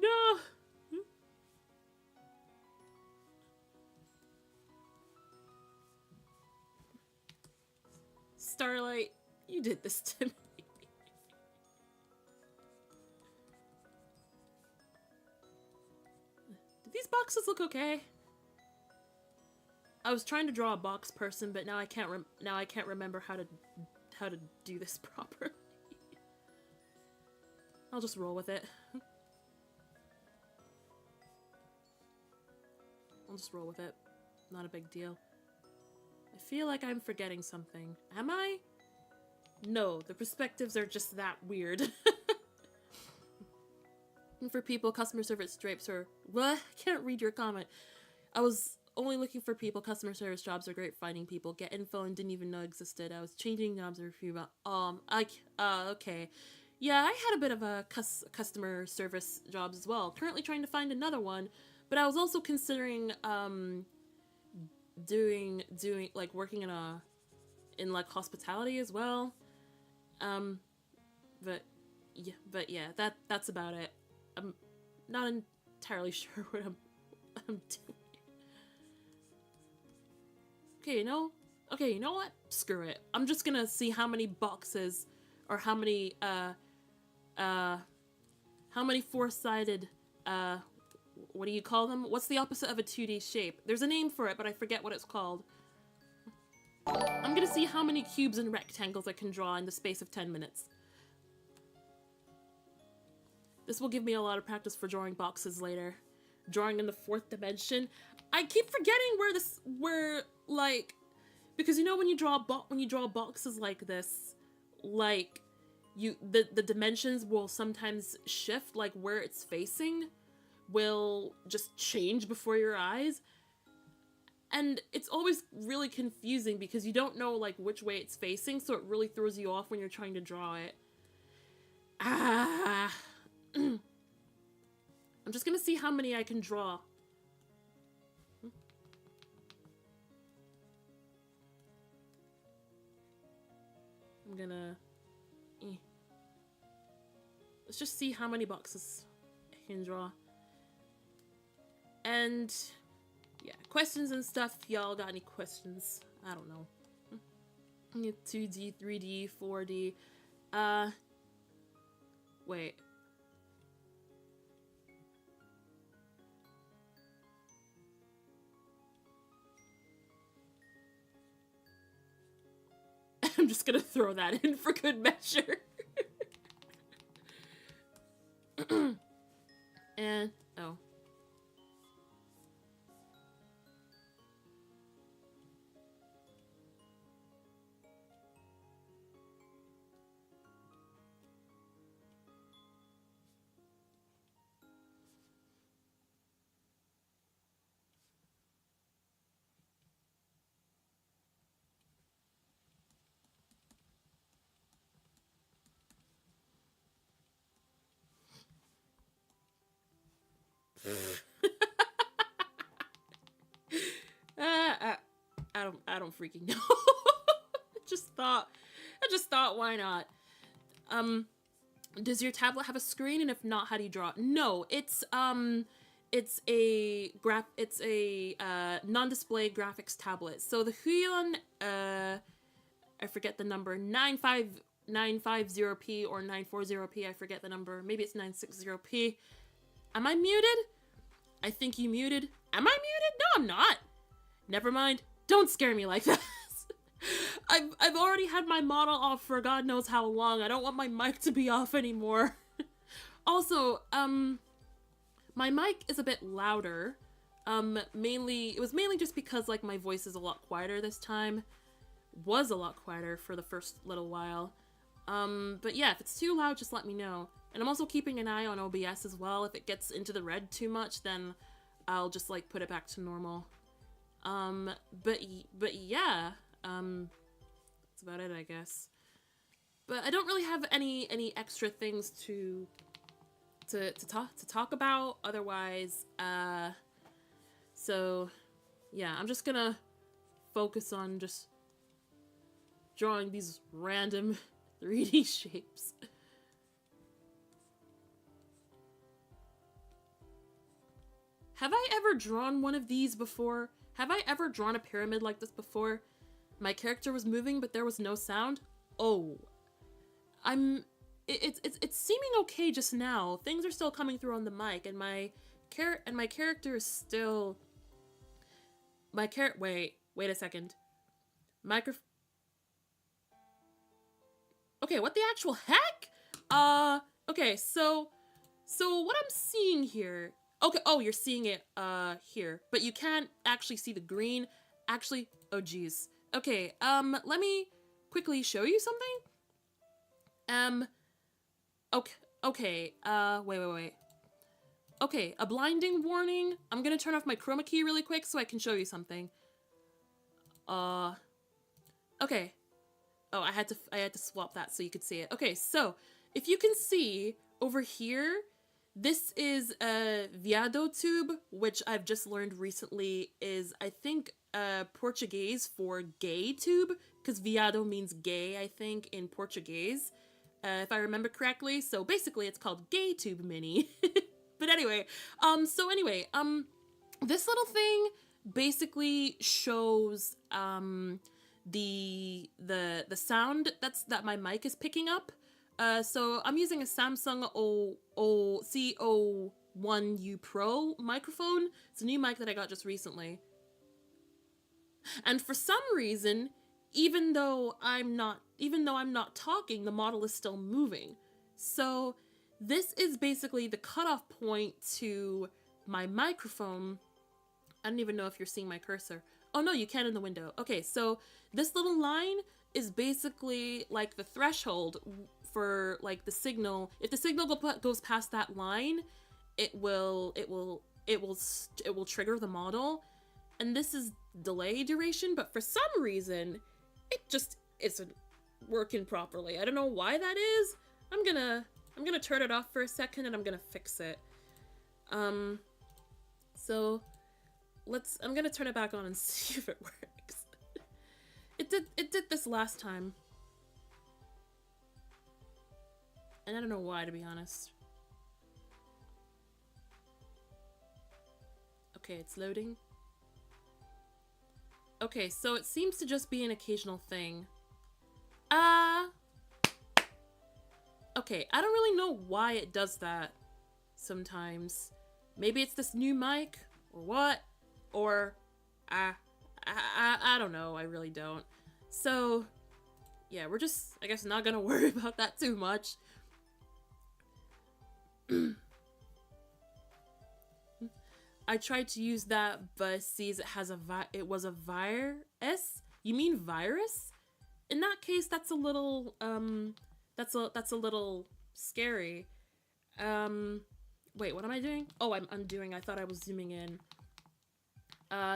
No! Starlight, you did this to me. Do these boxes look okay? I was trying to draw a box person, but now I can't remember how to do this properly. I'll just roll with it. I'll just roll with it. Not a big deal. I feel like I'm forgetting something. Am I? No, the perspectives are just that weird. And for people, customer service drapes are... What? I can't read your comment. I was only looking for people. Customer service jobs are great finding people. Get info and didn't even know existed. I was changing jobs every few months. Okay. Yeah, I had a bit of a customer service jobs as well. Currently trying to find another one, but I was also considering doing like working in like hospitality as well. But yeah, that's about it. I'm not entirely sure what I'm doing. Okay, you know what? Screw it. I'm just gonna see how many boxes, or how many four-sided, what do you call them? What's the opposite of a 2D shape? There's a name for it, but I forget what it's called. I'm gonna see how many cubes and rectangles I can draw in the space of 10 minutes. This will give me a lot of practice for drawing boxes later. Drawing in the 4th dimension. I keep forgetting where like, because you know when you draw boxes like this, like the dimensions will sometimes shift, like where it's facing will just change before your eyes. And it's always really confusing because you don't know like which way it's facing, so it really throws you off when you're trying to draw it. I'm just gonna see how many I can draw. I'm gonna... Let's just see how many boxes I can draw. And... yeah, questions and stuff. Y'all got any questions? I don't know. 2D, 3D, 4D. Wait. I'm just gonna throw that in for good measure. And, oh. I don't freaking know. I just thought, why not? Does your tablet have a screen? And if not, how do you draw it? No, it's a non-display graphics tablet. So the Huion, I forget the number, 950p or 940p, I forget the number. Maybe it's 960p. Am I muted? I think you muted. Am I muted? No, I'm not. Never mind. Don't scare me like that. I've already had my model off for God knows how long. I don't want my mic to be off anymore. Also, my mic is a bit louder. It was mainly just because, like, my voice is a lot quieter this time. Was a lot quieter for the first little while. But yeah, if it's too loud, just let me know. And I'm also keeping an eye on OBS as well. If it gets into the red too much, then I'll just, like, put it back to normal. But yeah, that's about it, I guess. But I don't really have any extra things to talk about otherwise. So yeah, I'm just gonna focus on just drawing these random 3D shapes. Have I ever drawn one of these before? Have I ever drawn a pyramid like this before? My character was moving, but there was no sound? Oh. It's seeming okay just now. Things are still coming through on the mic, and my character is still... Wait a second. Okay, what the actual heck? Okay, so what I'm seeing here... Okay, oh, you're seeing it, here. But you can't actually see the green. Actually, oh geez. Okay, let me quickly show you something. Okay, wait. Okay, a blinding warning. I'm gonna turn off my chroma key really quick so I can show you something. Okay. Oh, I had to swap that so you could see it. Okay, so, if you can see over here, this is a viado tube, which I've just learned recently is, I think, Portuguese for gay tube, because viado means gay, I think, in Portuguese, if I remember correctly. So basically, it's called Gay Tube Mini. But anyway, this little thing basically shows the sound that my mic is picking up. So I'm using a Samsung CO1U Pro microphone. It's a new mic that I got just recently. And for some reason, even though I'm not talking, the model is still moving. So this is basically the cutoff point to my microphone. I don't even know if you're seeing my cursor. Oh no, you can in the window. Okay, so this little line is basically like the threshold for like the signal. If the signal goes past that line, it will trigger the model. And this is delay duration, but for some reason it just isn't working properly. I don't know why that is. I'm gonna turn it off for a second and I'm gonna fix it. So I'm gonna turn it back on and see if it works. It did this last time. And I don't know why, to be honest. Okay, it's loading. Okay, so it seems to just be an occasional thing. Okay, I don't really know why it does that sometimes. Maybe it's this new mic, or what? Or, I don't know, I really don't. So, yeah, we're just, I guess, not gonna worry about that too much. I tried to use that, but it sees it was a virus? You mean virus? In that case, that's a little, that's a little scary. Wait, what am I doing? Oh, I'm undoing. I thought I was zooming in.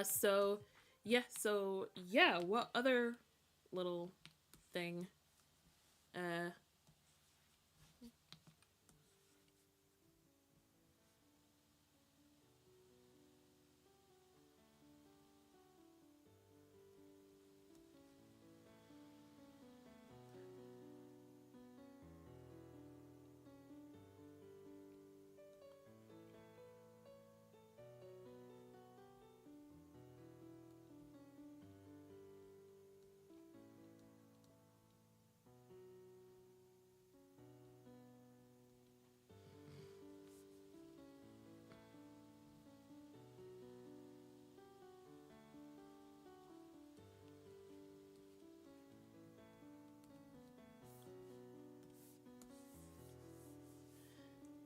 So yeah, what other little thing?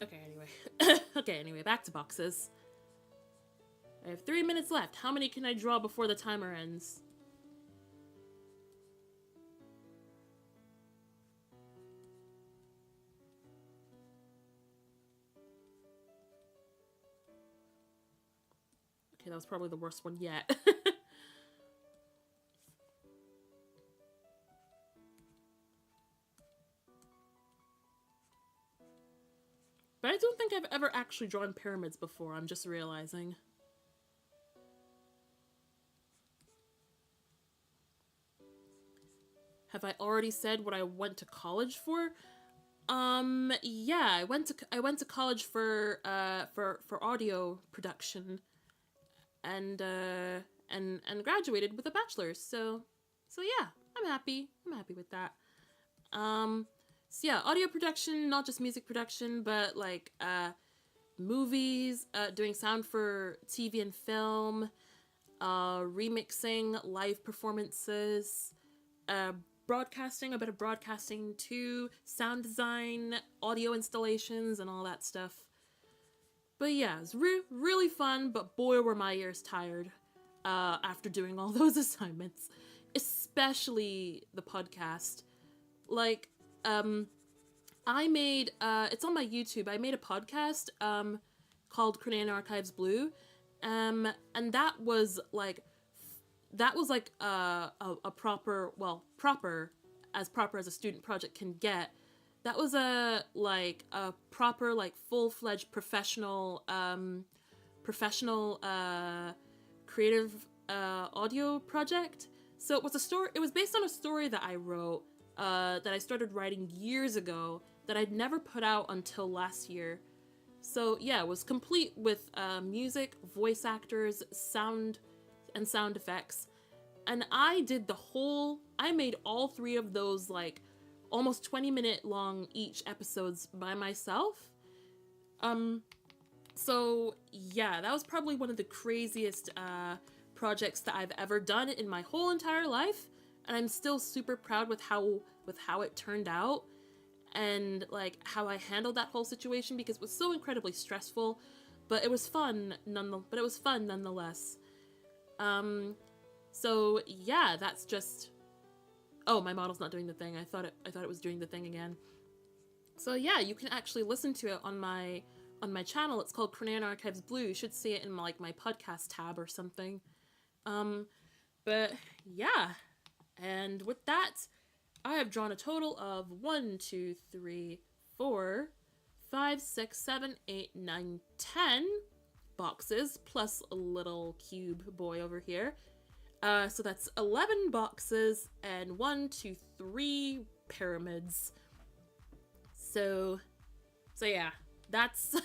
Okay, anyway. Okay, anyway, back to boxes. I have 3 minutes left. How many can I draw before the timer ends? Okay, that was probably the worst one yet. But I don't think I've ever actually drawn pyramids before, I'm just realizing. Have I already said what I went to college for? Yeah, I went to college for audio production, and graduated with a bachelor's. So yeah, I'm happy. I'm happy with that. So yeah, audio production, not just music production, but like movies, doing sound for TV and film, remixing, live performances, broadcasting, a bit of broadcasting too, sound design, audio installations, and all that stuff. But yeah, it's really fun, but boy were my ears tired after doing all those assignments, especially the podcast. Like, I made, it's on my YouTube, I made a podcast called Canadian Archives Blue, and that was like a proper, well, proper as a student project can get. That was a proper, like, full-fledged professional creative audio project. So it was based on a story that I wrote that I started writing years ago that I'd never put out until last year. So yeah, it was complete with music, voice actors, sound effects. And I made all 3 of those, like, almost 20-minute long each episodes by myself. So yeah, that was probably one of the craziest projects that I've ever done in my whole entire life. And I'm still super proud with how it turned out, and like how I handled that whole situation, because it was so incredibly stressful, but it was fun nonetheless. So yeah, that's just, oh, my model's not doing the thing. I thought it was doing the thing again. So yeah, you can actually listen to it on my channel. It's called Canadian Archives Blue. You should see it in like my podcast tab or something. But yeah. And with that, I have drawn a total of 1, 2, 3, 4, 5, 6, 7, 8, 9, 10 boxes, plus a little cube boy over here. So that's 11 boxes and 1, 2, 3 pyramids. So yeah, that's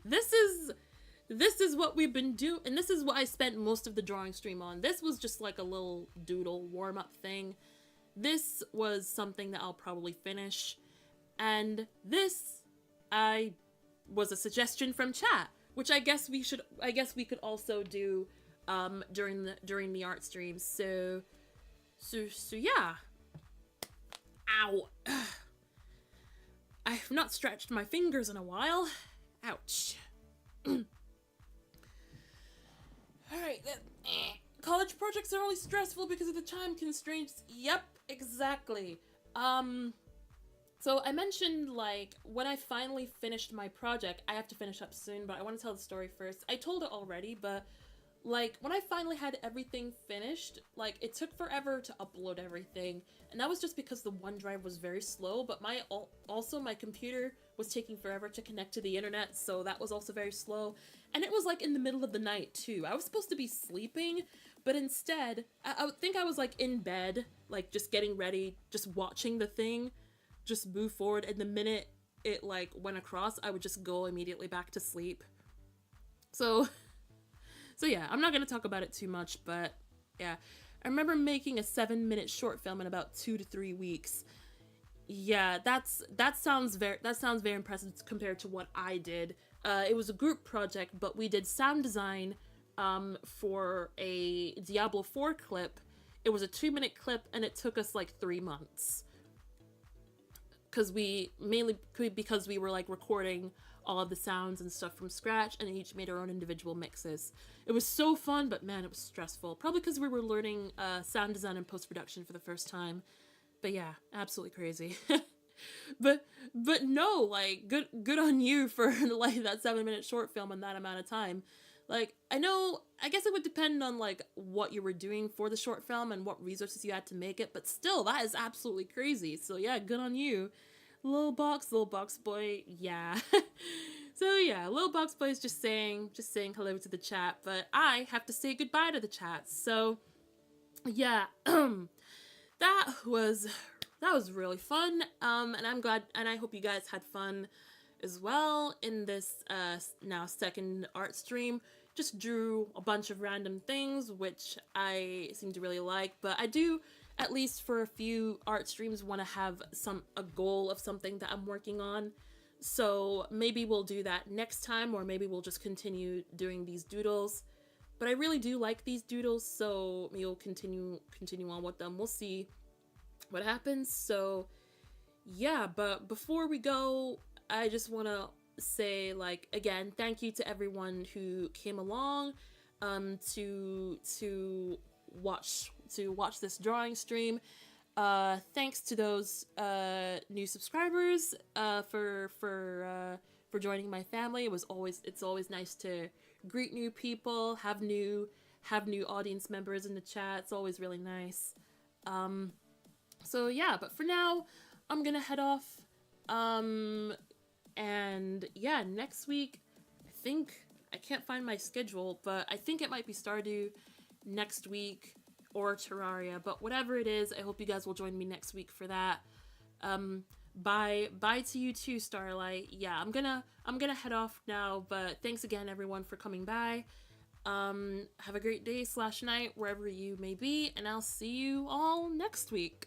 this is what we've been doing, and this is what I spent most of the drawing stream on. This was just like a little doodle warm-up thing. This was something that I'll probably finish, and this was a suggestion from chat, which I guess we could also do during the art stream. So yeah. Ow. I have not stretched my fingers in a while. Ouch. Alright, college projects are only stressful because of the time constraints. Yep, exactly. So I mentioned, like, when I finally finished my project, I have to finish up soon, but I want to tell the story first. I told it already, but, like, when I finally had everything finished, like, it took forever to upload everything, and that was just because the OneDrive was very slow, but also my computer was taking forever to connect to the internet, so that was also very slow, and it was, like, in the middle of the night, too. I was supposed to be sleeping, but instead, I would think I was, like, in bed, like, just getting ready, just watching the thing just move forward, and the minute it, like, went across, I would just go immediately back to sleep. So yeah, I'm not gonna talk about it too much, but yeah. I remember making a 7-minute short film in about 2 to 3 weeks. Yeah, that sounds very impressive compared to what I did. It was a group project, but we did sound design for a Diablo 4 clip. It was a 2-minute clip, and it took us like 3 months. because we were like recording all of the sounds and stuff from scratch, and each made our own individual mixes. It was so fun, but man, it was stressful. Probably because we were learning sound design and post-production for the first time. But yeah, absolutely crazy. but no, like good on you for like that 7-minute short film in that amount of time. Like, I guess it would depend on like what you were doing for the short film and what resources you had to make it, but still, that is absolutely crazy. So yeah, good on you. Little box boy, yeah. So yeah, little box boy is just saying hello to the chat, but I have to say goodbye to the chat. So yeah, that was really fun. And I'm glad, and I hope you guys had fun as well in this now second art stream. Just drew a bunch of random things, which I seem to really like, but I do, at least for a few art streams, want to have a goal of something that I'm working on. So maybe we'll do that next time, or maybe we'll just continue doing these doodles. But I really do like these doodles, so we'll continue on with them. We'll see what happens. So yeah, but before we go, I just want to say, like, again, thank you to everyone who came along to watch this drawing stream. Thanks to those new subscribers for joining my family. It's always nice to greet new people, have new audience members in the chat. It's always really nice. So yeah, but for now, I'm gonna head off. And yeah, next week, I can't find my schedule, but I think it might be Stardew next week or Terraria, but whatever it is, I hope you guys will join me next week for that. Bye to you too, Starlight. Yeah, I'm gonna head off now, but thanks again everyone for coming by. Have a great day / night wherever you may be, and I'll see you all next week.